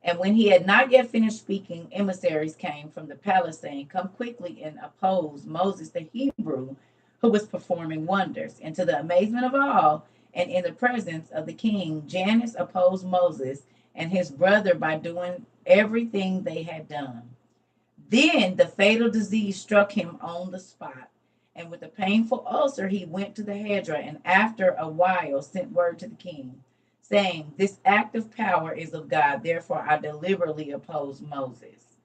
And when he had not yet finished speaking, emissaries came from the palace saying, come quickly and oppose Moses the Hebrew, who was performing wonders. And to the amazement of all, and in the presence of the king, Janus opposed Moses and his brother by doing everything they had done. Then the fatal disease struck him on the spot. And with a painful ulcer, he went to the Hedra, and after a while sent word to the king, saying, this act of power is of God, therefore I deliberately oppose Moses.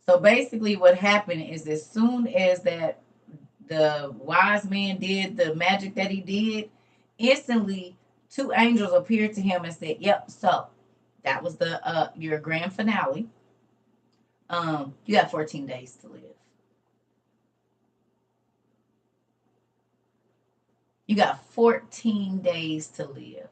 So basically what happened is, as soon as that the wise man did the magic that he did, instantly 2 angels appeared to him and said, yep, so that was the your grand finale. You got 14 days to live. You got 14 days to live.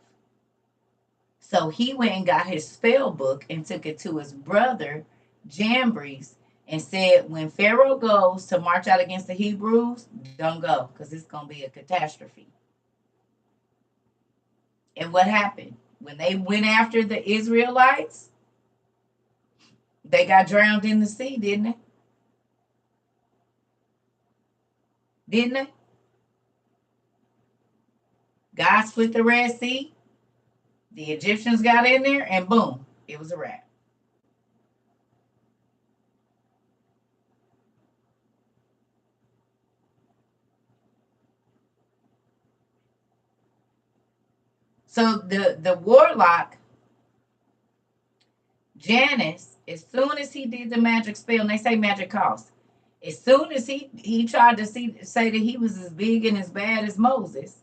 So he went and got his spell book and took it to his brother, Jambres, and said, when Pharaoh goes to march out against the Hebrews, don't go, because it's going to be a catastrophe. And what happened? When they went after the Israelites, they got drowned in the sea, didn't they? Didn't they? God split the Red Sea. The Egyptians got in there, and boom, it was a wrap. So the warlock, Janus, as soon as he did the magic spell, and they say magic cost, as soon as he tried to say that he was as big and as bad as Moses,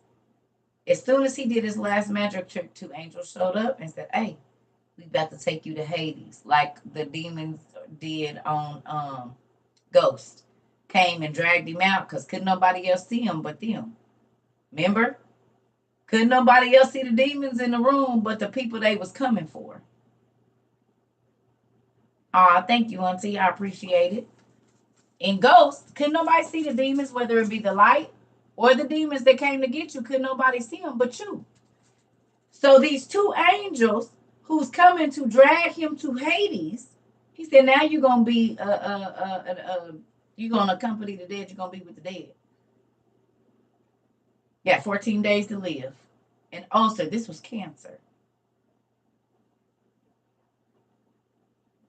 as soon as he did his last magic trick, 2 angels showed up and said, hey, we got to take you to Hades, like the demons did on Ghost. Came and dragged him out because couldn't nobody else see him but them. Remember? Couldn't nobody else see the demons in the room but the people they was coming for. Thank you, Auntie. I appreciate it. In Ghost, couldn't nobody see the demons, whether it be the light or the demons that came to get you. Couldn't nobody see them but you. So these two angels who's coming to drag him to Hades, he said, now you're going to be, you're going to accompany the dead. You're going to be with the dead. Yeah, 14 days to live. And also, this was cancer.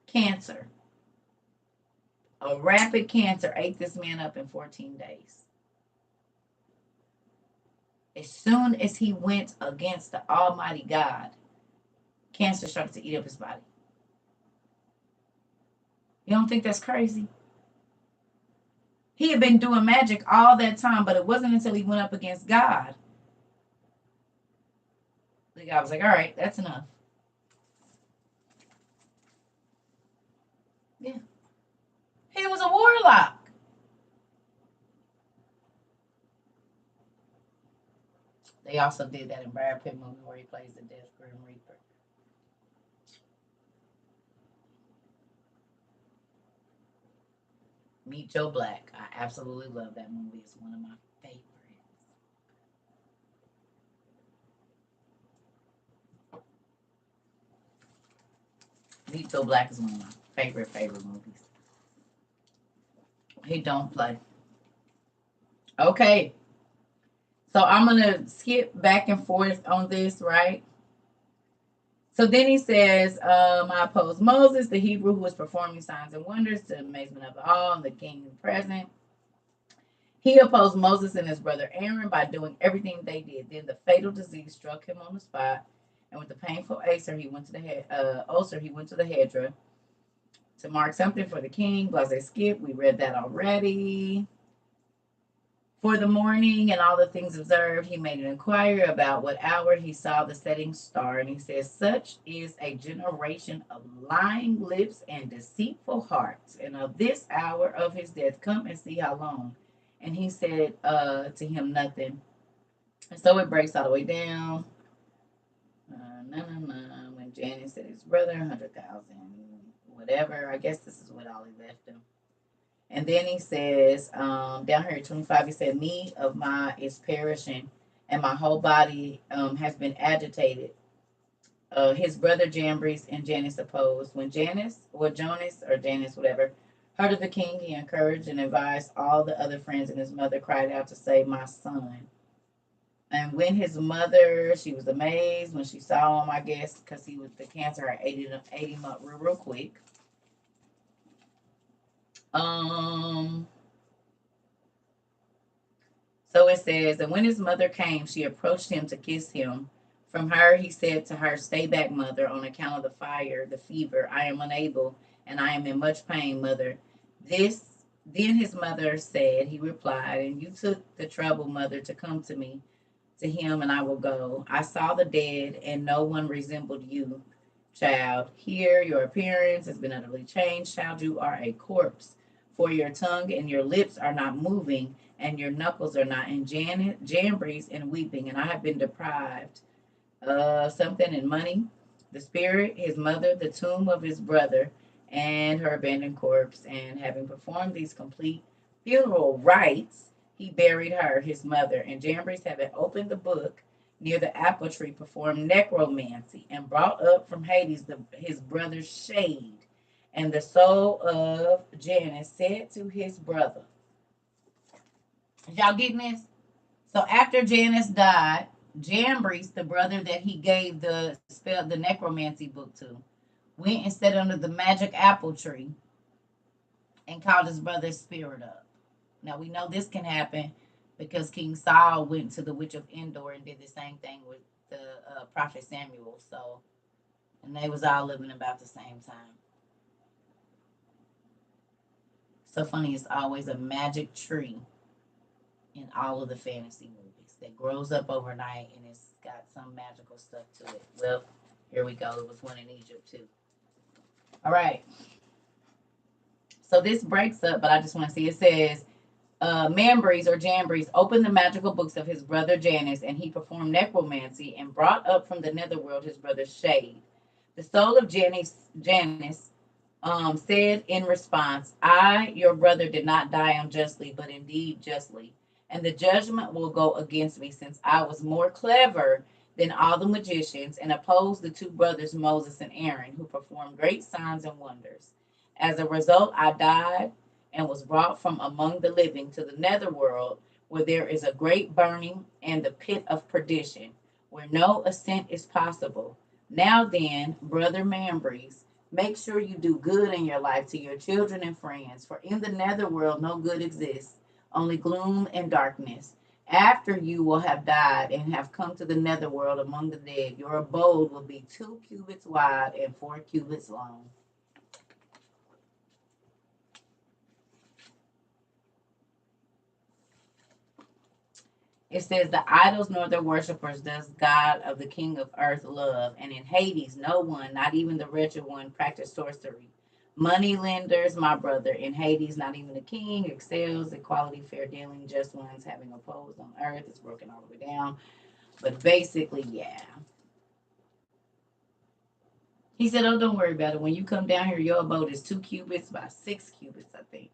Cancer. A rapid cancer ate this man up in 14 days. As soon as he went against the Almighty God, cancer started to eat up his body. You don't think that's crazy? He had been doing magic all that time, but it wasn't until he went up against God. The guy was like, all right, that's enough. Yeah. He was a warlock. They also did that in Brad Pitt movie where he plays the Death Grim Reaper. Meet Joe Black. I absolutely love that movie. It's one of my favorites. Meet Joe Black is one of my favorite movies. He don't play. Okay. So I'm going to skip back and forth on this, right? So then he says, I oppose Moses, the Hebrew who was performing signs and wonders to the amazement of all, and the king present. He opposed Moses and his brother Aaron by doing everything they did. Then the fatal disease struck him on the spot, and with the painful ulcer, he went to the Hedra to mark something for the king. Blase skip. We read that already. For the morning and all the things observed, he made an inquiry about what hour he saw the setting star. And he says, such is a generation of lying lips and deceitful hearts. And of this hour of his death, come and see how long. And he said to him, nothing. And so it breaks all the way down. When Janice said his brother, 100,000, whatever. I guess this is what Ollie left him. And then he says, down here at 25, he said, me of my is perishing, and my whole body has been agitated. His brother Jambres and Janice opposed. When Jonas, whatever, heard of the king, he encouraged and advised all the other friends, and his mother cried out to save my son. And when his mother, she was amazed when she saw him, I guess, because he was the cancer had ate him up real quick. So it says, and when his mother came, she approached him to kiss him. From her, he said to her, stay back, mother, on account of the fire, the fever. I am unable, and I am in much pain, mother. Then his mother said, he replied, and you took the trouble, mother, to come to me, to him, and I will go. I saw the dead, and no one resembled you, child. Here, your appearance has been utterly changed, child. You are a corpse. For your tongue and your lips are not moving, and your knuckles are not in jambries and weeping. And I have been deprived of something in money, the spirit, his mother, the tomb of his brother, and her abandoned corpse. And having performed these complete funeral rites, he buried her, his mother. And Jambres, having opened the book near the apple tree, performed necromancy and brought up from Hades his brother's shade. And the soul of Janus said to his brother, y'all getting this? So after Janus died, Jambres, the brother that he gave the necromancy book to, went and sat under the magic apple tree and called his brother's spirit up. Now we know this can happen because King Saul went to the witch of Endor and did the same thing with the prophet Samuel. So, and they was all living about the same time. So funny, it's always a magic tree in all of the fantasy movies that grows up overnight and it's got some magical stuff to it. Well, here we go. It was one in Egypt too. All right. So this breaks up, but I just want to see. It says, Mambres or Jambres opened the magical books of his brother Janus, and he performed necromancy and brought up from the netherworld his brother's shade. The soul of Janus said in response, I, your brother, did not die unjustly, but indeed justly. And the judgment will go against me, since I was more clever than all the magicians and opposed the two brothers, Moses and Aaron, who performed great signs and wonders. As a result, I died and was brought from among the living to the netherworld, where there is a great burning and the pit of perdition, where no ascent is possible. Now then, brother Mambries, make sure you do good in your life to your children and friends, for in the netherworld no good exists, only gloom and darkness. After you will have died and have come to the netherworld among the dead, your abode will be 2 cubits wide and 4 cubits long. It says, the idols nor their worshippers does God of the King of earth love, and in Hades no one, not even the wretched one, practice sorcery. Money lenders, my brother, in Hades not even the king excels equality, fair dealing, just ones having opposed on earth. It's broken all the way down. But basically, yeah. He said, oh, don't worry about it. When you come down here, your abode is 2 cubits by 6 cubits, I think.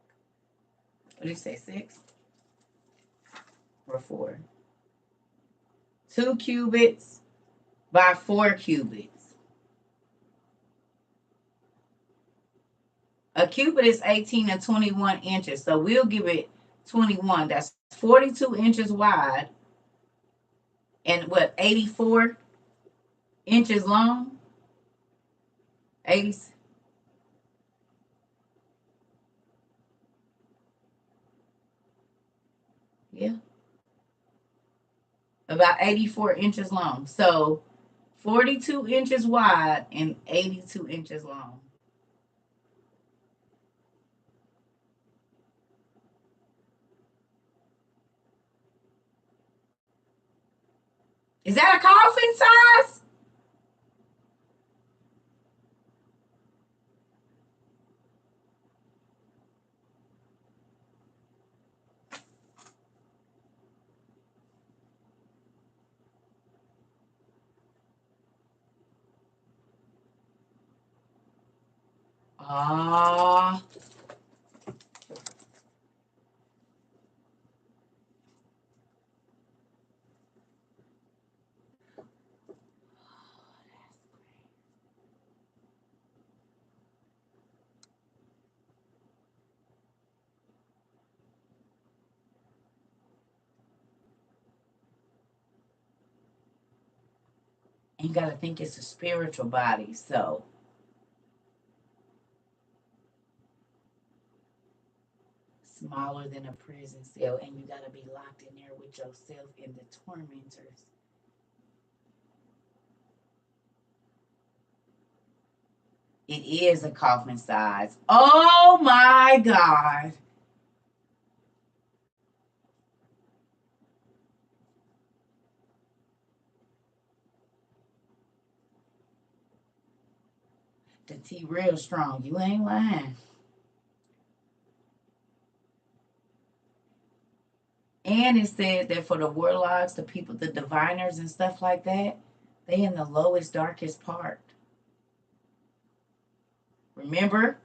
What did you say, 6 or 4? 2 cubits by 4 cubits. A cubit is 18 and 21 inches. So we'll give it 21. That's 42 inches wide and what, 84 inches long? 80. Yeah. About 84 inches long. So 42 inches wide and 82 inches long. Is that a coffin size? Ah. You got to think it's a spiritual body. So smaller than a prison cell. And you got to be locked in there with yourself and the tormentors. It is a coffin size. Oh my God. The T real strong. You ain't lying. And it says that for the warlocks, the people, the diviners and stuff like that, they in the lowest, darkest part. Remember,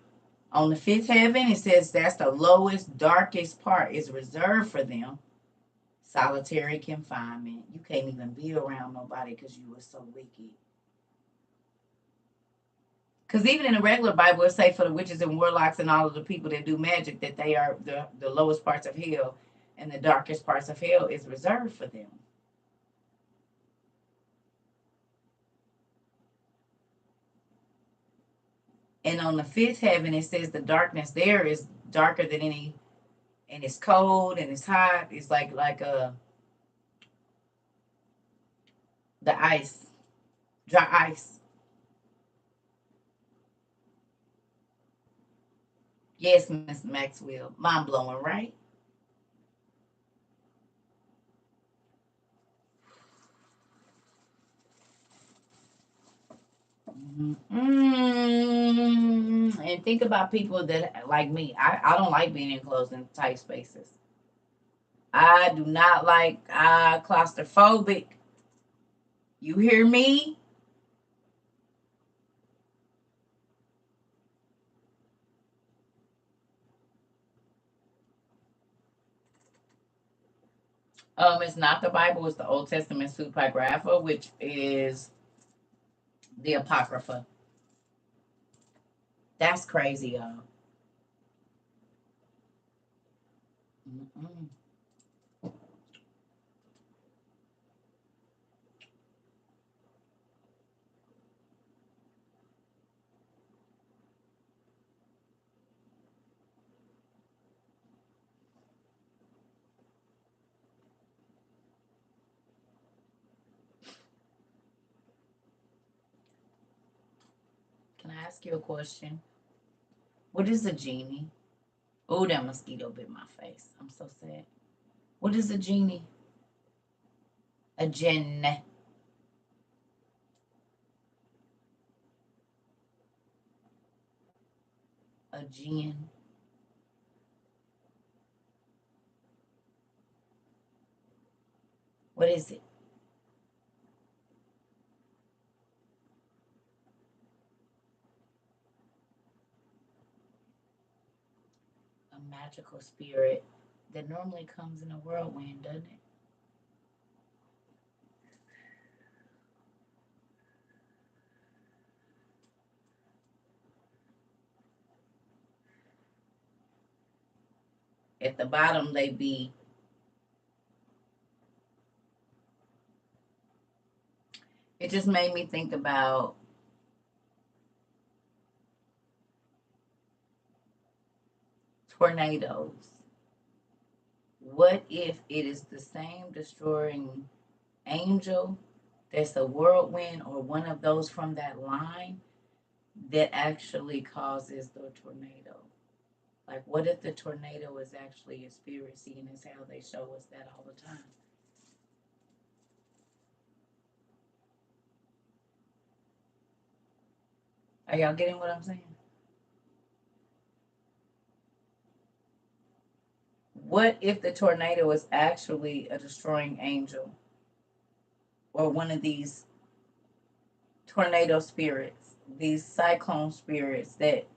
on the fifth heaven, it says that's the lowest, darkest part is reserved for them. Solitary confinement. You can't even be around nobody because you were so wicked. Because even in the regular Bible, it say for the witches and warlocks and all of the people that do magic that they are the lowest parts of hell, and the darkest parts of hell is reserved for them. And on the fifth heaven, it says the darkness there is darker than any, and it's cold and it's hot. It's like the ice, dry ice. Yes, Miss Maxwell, mind blowing, right? And think about people that like me. I don't like being enclosed in tight spaces. I do not like claustrophobic. You hear me? It's not the Bible. It's the Old Testament Pseudepigrapha, which is the Apocrypha. That's crazy, y'all. Mm-mm. Can I ask you a question? What is a genie? Oh, that mosquito bit my face. I'm so sad. What is a genie? A jinn. A jinn. What is it? A magical spirit that normally comes in a whirlwind, doesn't it? At the bottom, they be. It just made me think about tornadoes. What if it is the same destroying angel that's a whirlwind or one of those from that line that actually causes the tornado? Like, what if the tornado is actually a spirit, seeing as how they show us that all the time? Are y'all getting what I'm saying? What if the tornado is actually a destroying angel or one of these tornado spirits, these cyclone spirits that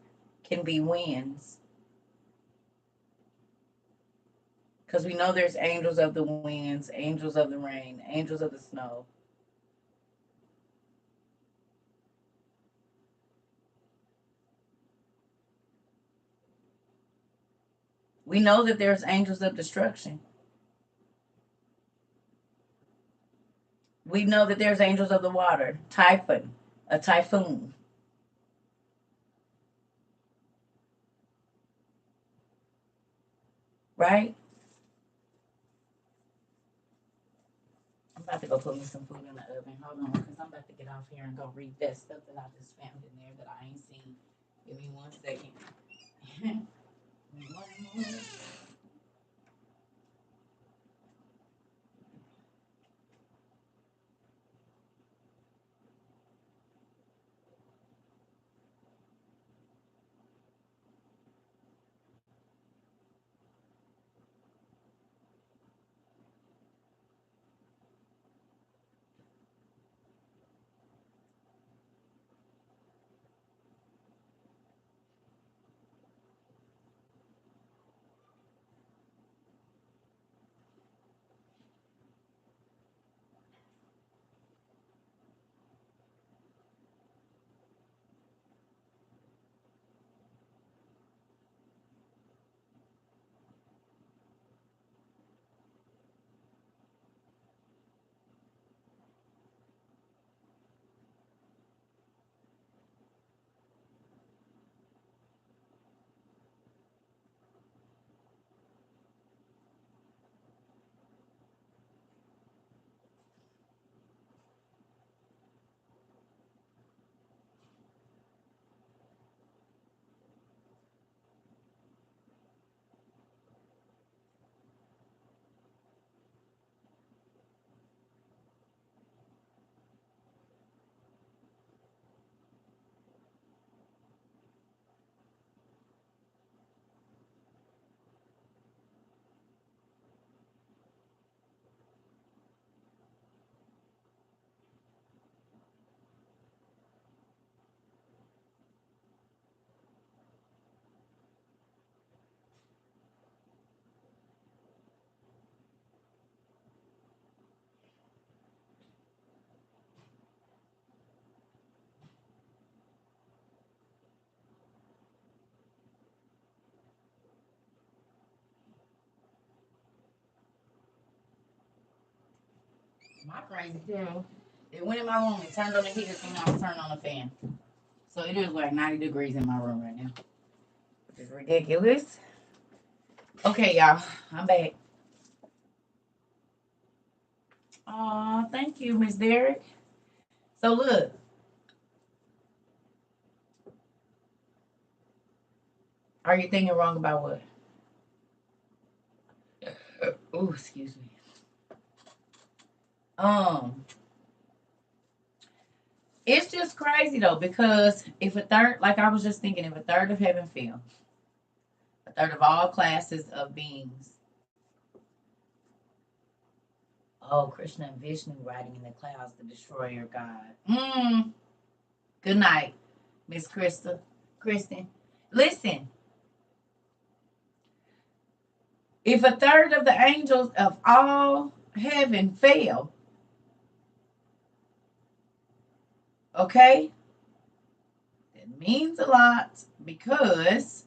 can be winds? Because we know there's angels of the winds, angels of the rain, angels of the snow. We know that there's angels of destruction. We know that there's angels of the water, typhoon, a typhoon, right? I'm about to go put me some food in the oven. Hold on, because I'm about to get off here and go read that stuff that I just found in there that I ain't seen. Give me 1 second. My crazy girl. They went in my room and turned on the heater and I was turning on the fan. So it is like 90 degrees in my room right now. Which is ridiculous. Okay, y'all. I'm back. Aw, thank you, Miss Derek. So look. Are you thinking wrong about what? Oh, excuse me. Um, it's just crazy though, because if a third, like I was just thinking, if a third of heaven fell, a third of all classes of beings. Oh, Krishna and Vishnu riding in the clouds, the destroyer God. Good night, Miss Krista. Kristen. Listen, if a third of the angels of all heaven fell, okay, that means a lot, because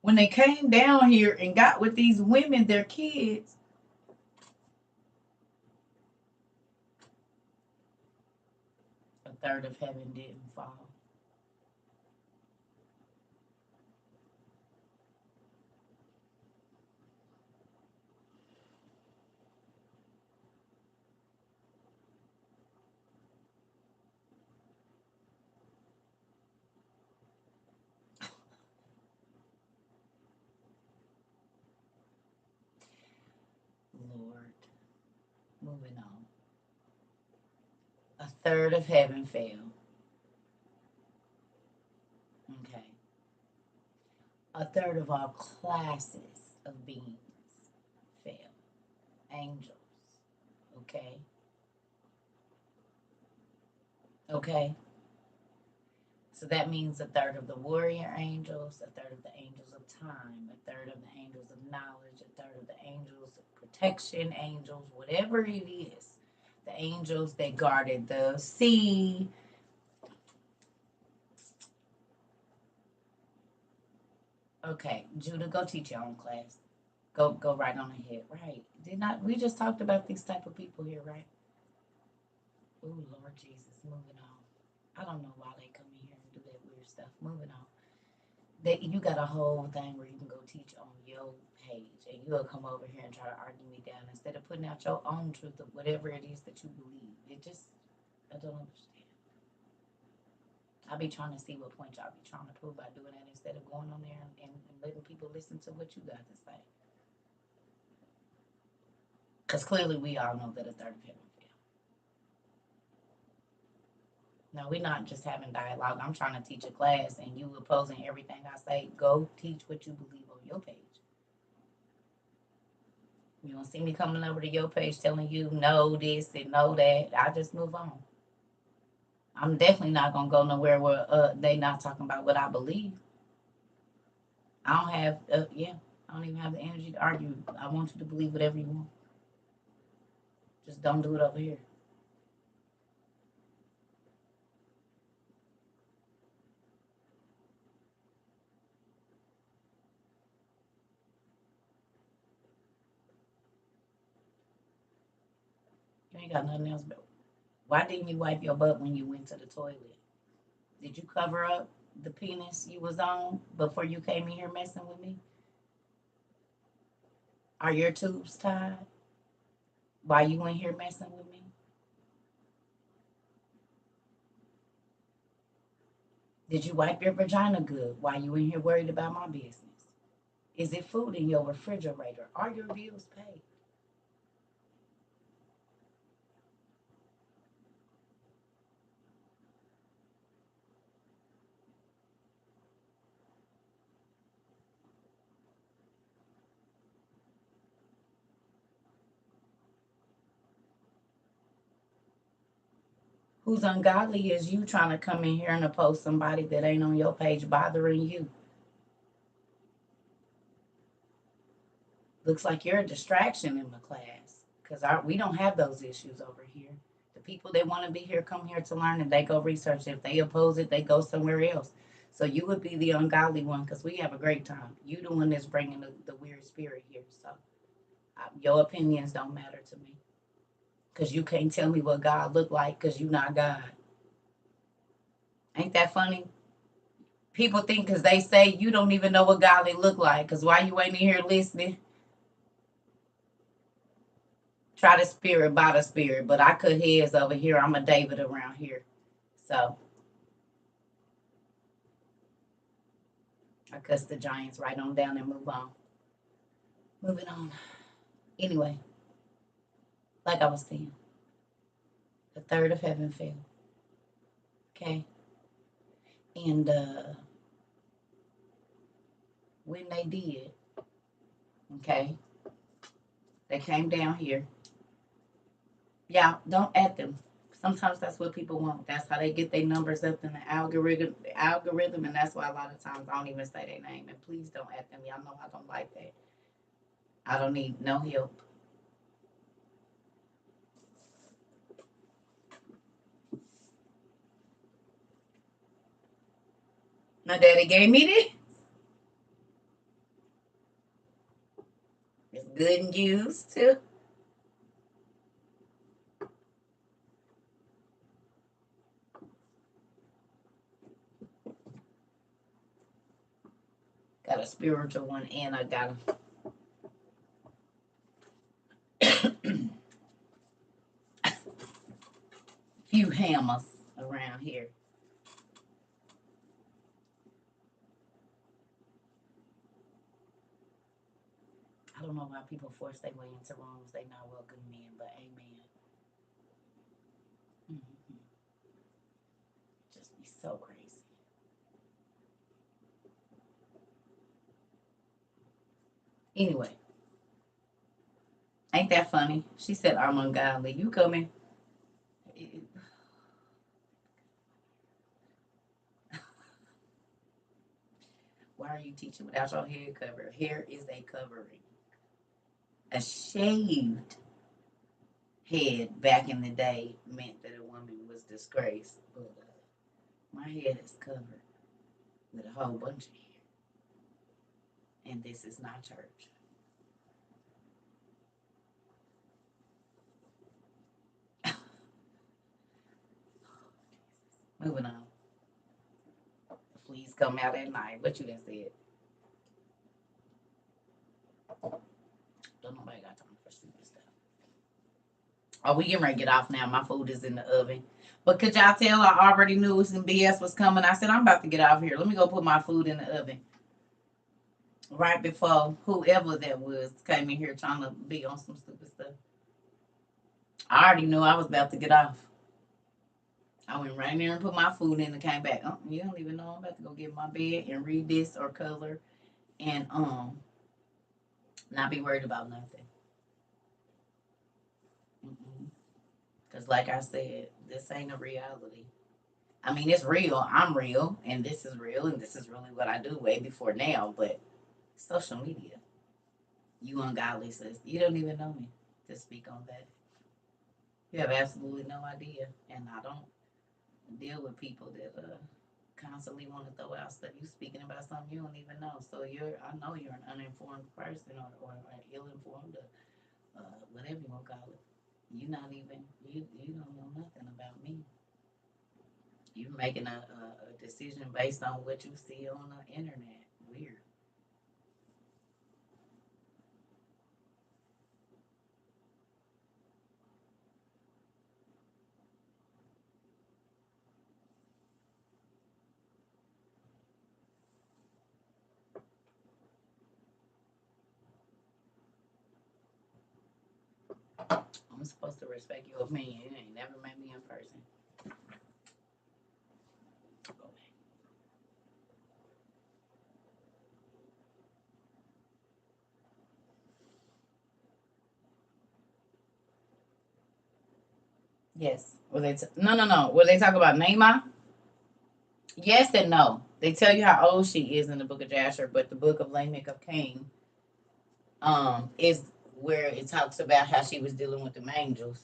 when they came down here and got with these women, their kids, a third of heaven didn't fall. Lord, moving on. A third of heaven fell. Okay. A third of all classes of beings fell. Angels. Okay. Okay. So that means a third of the warrior angels, a third of the angels of time, a third of the angels of knowledge, a third of the angels of protection, angels, whatever it is. The angels that guarded the sea. Okay, Judah, go teach your own class. Go right on ahead. Right. Did not we just talked about these type of people here, right? Oh Lord Jesus, moving on. I don't know why they come in here and do that weird stuff. Moving on. You got a whole thing where you can go teach on your page, and you'll come over here and try to argue me down instead of putting out your own truth of whatever it is that you believe. It just, I don't understand. I be trying to see what point y'all be trying to prove by doing that instead of going on there and letting people listen to what you got to say. Because clearly we all know that a third of heaven fell. No, we're not just having dialogue. I'm trying to teach a class, and you opposing everything I say. Go teach what you believe on your page. You don't see me coming over to your page telling you no this and no that. I just move on. I'm definitely not gonna go nowhere where they not talking about what I believe. I don't have yeah. I don't even have the energy to argue. I want you to believe whatever you want. Just don't do it over here. You ain't got nothing else. But why didn't you wipe your butt when you went to the toilet? Did you cover up the penis you was on before you came in here messing with me? Are your tubes tied while you in here messing with me? Did you wipe your vagina good while you in here worried about my business? Is it food in your refrigerator? Are your bills paid? Who's ungodly is you trying to come in here and oppose somebody that ain't on your page bothering you. Looks like you're a distraction in the class because we don't have those issues over here. The people that want to be here come here to learn and they go research. If they oppose it, they go somewhere else. So you would be the ungodly one because we have a great time. You the one that's bringing the weird spirit here. So your opinions don't matter to me. because you can't tell me what God look like because you not God. Ain't that funny? People think because they say you don't even know what godly look like. Because why you ain't in here listening? Try the spirit by the spirit. But I cut heads over here. I'm a David around here. So I cuss the giants right on down and move on. Moving on. Anyway, like I was saying, the third of heaven fell. Okay. And when they did, okay, they came down here. Yeah, don't at them. Sometimes that's what people want. That's how they get their numbers up in the algorithm, and that's why a lot of times I don't even say their name. And please don't at them. Y'all know I don't like that. I don't need no help. My daddy gave me this. It's good and used too. Got a spiritual one, and I got a few hammers around here. I don't know why people force their way into rooms they not welcome in, but amen. Mm-hmm. Just be so crazy. Anyway, ain't that funny? She said, I'm ungodly. You coming? Why are you teaching without your hair covered? Hair is a covering. A shaved head back in the day meant that a woman was disgraced. But my head is covered with a whole bunch of hair. And this is not church. Moving on. Please come out at night. What you done said? Don't nobody got time for stupid stuff. Oh, we getting ready to get off now. My food is in the oven. But could y'all tell I already knew some BS was coming? I said, I'm about to get off here. Let me go put my food in the oven. Right before whoever that was came in here trying to be on some stupid stuff. I already knew I was about to get off. I went right there and put my food in and came back. Oh, you don't even know I'm about to go get my bed and read this or color and not be worried about nothing. Because like I said, this ain't a reality. I mean, it's real. I'm real, and this is real, and this is really what I do way before now. But social media, you ungodly sis, you don't even know me to speak on that. You have absolutely no idea, and I don't deal with people that constantly want to throw out stuff. You speaking about something you don't even know. So I know you're an uninformed person or ill-informed or whatever you want to call it. You don't know nothing about me. You're making a decision based on what you see on the internet. Weird. I'm supposed to respect your opinion. You ain't never met me in person. Okay. Yes. No. Will they talk about Neymar? Yes and no. They tell you how old she is in the book of Jasher, but the book of Lamech of Cain is where it talks about how she was dealing with the angels.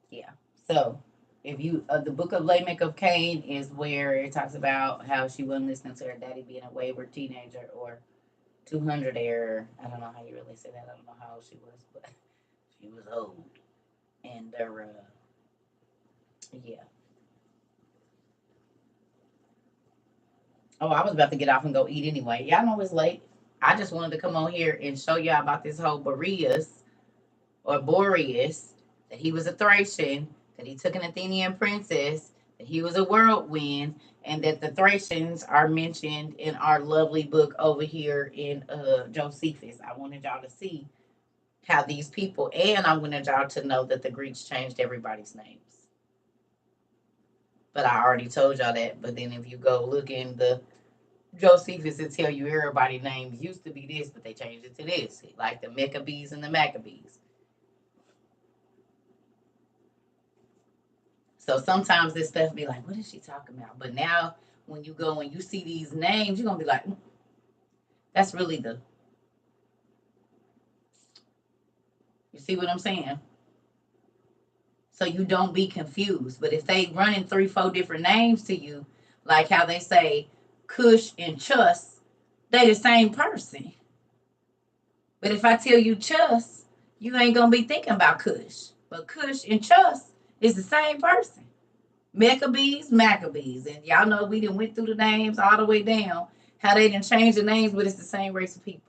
Yeah. So If you the book of Lamech of Cain is where it talks about how she wasn't listening to her daddy being a wayward teenager, or 200 error. I don't know how you really say that. I don't know how old she was, but she was old. And yeah. Oh, I was about to get off and go eat anyway. Y'all know it's late. I just wanted to come on here and show y'all about this whole Boreas or Boreas, that he was a Thracian, that he took an Athenian princess, that he was a whirlwind, and that the Thracians are mentioned in our lovely book over here in Josephus. I wanted y'all to see how these people, and I wanted y'all to know that the Greeks changed everybody's names. But I already told y'all that. But then if you go look in the Josephus, it tell you everybody's names used to be this, but they changed it to this, like the Maccabees and the Maccabees. So sometimes this stuff be like, what is she talking about? But now when you go and you see these names, you're gonna be like, that's really the, you see what I'm saying? So you don't be confused. But if they running 3, 4 different names to you, like how they say Cush and Chus, they the same person. But if I tell you Chus, you ain't gonna be thinking about Cush. But Cush and Chus is the same person. Maccabees, Maccabees. And y'all know we done went through the names all the way down. How they done changed the names, but it's the same race of people.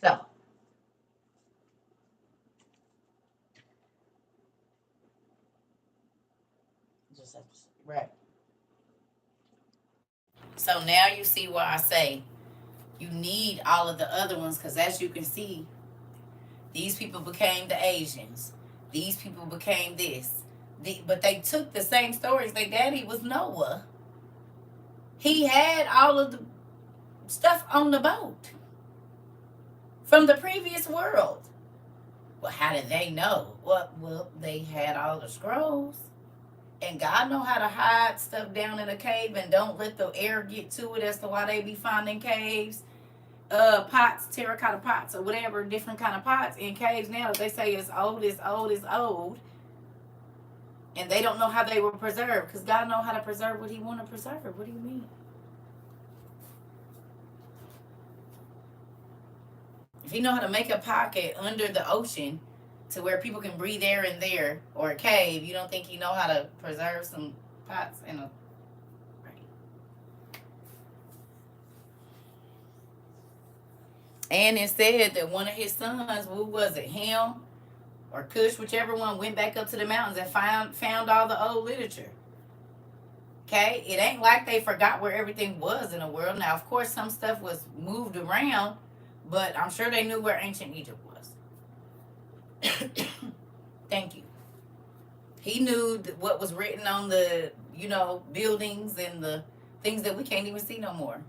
So, just right. So now you see why I say you need all of the other ones, because as you can see, these people became the Asians. These people became this. But they took the same stories. Their daddy was Noah. He had all of the stuff on the boat from the previous world. Well, how did they know? Well, they had all the scrolls. And God know how to hide stuff down in a cave and don't let the air get to it, as to why they be finding caves, pots, terracotta pots or whatever, different kind of pots in caves now that they say is old, is old, is old. And they don't know how they were preserved, because God know how to preserve what he want to preserve. What do you mean? If you know how to make a pocket under the ocean to where people can breathe air in there, or a cave, you don't think you know how to preserve some pots in a, right? And it said that one of his sons, who was it, him or Cush, whichever one, went back up to the mountains and found all the old literature. Okay, it ain't like they forgot where everything was in the world. Now, of course, some stuff was moved around, but I'm sure they knew where ancient Egypt was. Thank you. He knew what was written on the, buildings and the things that we can't even see no more.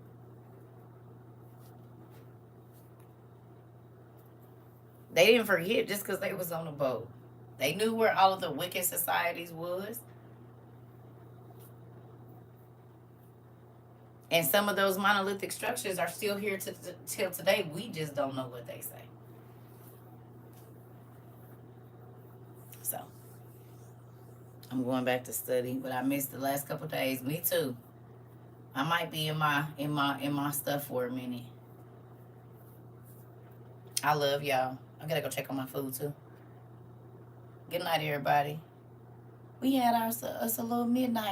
They didn't forget just because they was on the boat. They knew where all of the wicked societies was. And some of those monolithic structures are still here till today. We just don't know what they say. So I'm going back to study, but I missed the last couple of days. Me too. I might be in my stuff for a minute. I love y'all. I gotta go check on my food too. Good night, everybody. We had us a little midnight.